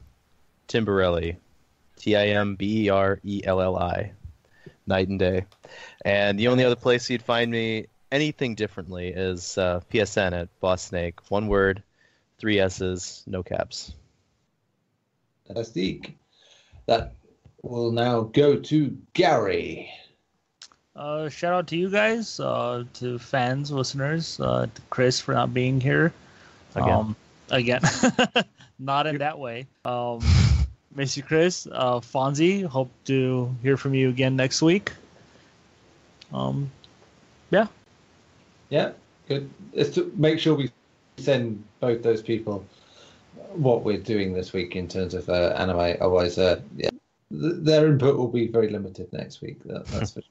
Timberelli. Timberelli. Night and day. And the only other place you'd find me anything differently is PSN at Boss Snake. 1 word, 3 S's, no caps. Fantastic. That will now go to Garri. Shout out to you guys, to fans, listeners, to Chris for not being here. Again. Not in that way. Miss you, Chris. Fonzie, hope to hear from you again next week. Yeah. Yeah, good. It's to make sure we send both those people what we're doing this week in terms of anime. Otherwise, their input will be very limited next week. That's for sure.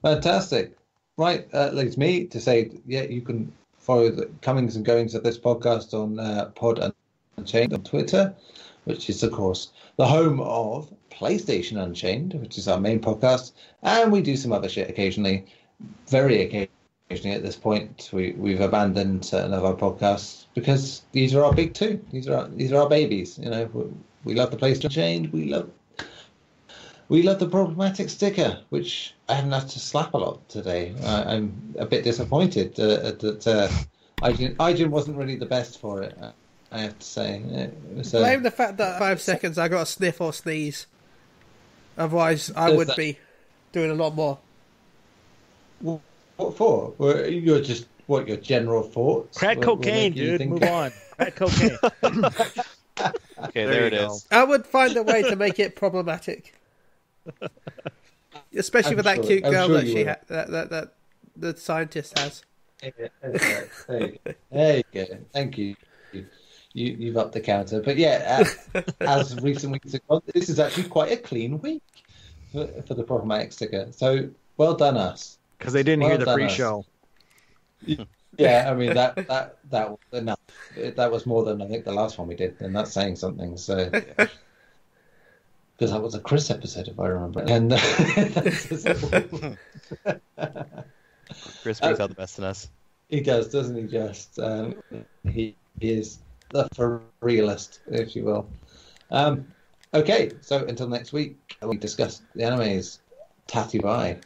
Fantastic. Right, leaves me to say, you can follow the comings and goings of this podcast on Pod Unchained on Twitter, which is, of course, the home of PlayStation Unchained, which is our main podcast, and we do some other shit occasionally, very occasionally at this point. We've abandoned certain of our podcasts because these are our big two. These are our babies. We love the PlayStation Unchained. We love the problematic sticker, which I haven't had to slap a lot today. I'm a bit disappointed that Ajin wasn't really the best for it, I have to say. Blame the fact that 5 seconds I got a sniff or sneeze. Otherwise, I would be doing a lot more. What for? Your general thoughts? Crack cocaine, dude. Move on. Crack cocaine. Okay, there it is. I would find a way to make it problematic. Especially with that cute girl that she that the scientist has. There you go. Thank you. You've upped the counter. But yeah, as recent weeks have gone, this is actually quite a clean week for the problematic sticker. So well done us. Because they didn't hear the pre-show. Yeah, I mean that was enough. That was more than I think the last one we did, and that's saying something. So. Because that was a Chris episode, if I remember. And Chris brings out the best in us. He does, doesn't he? Just he is the for realist, if you will. Okay, so until next week, we discuss the animes. Tatty bye.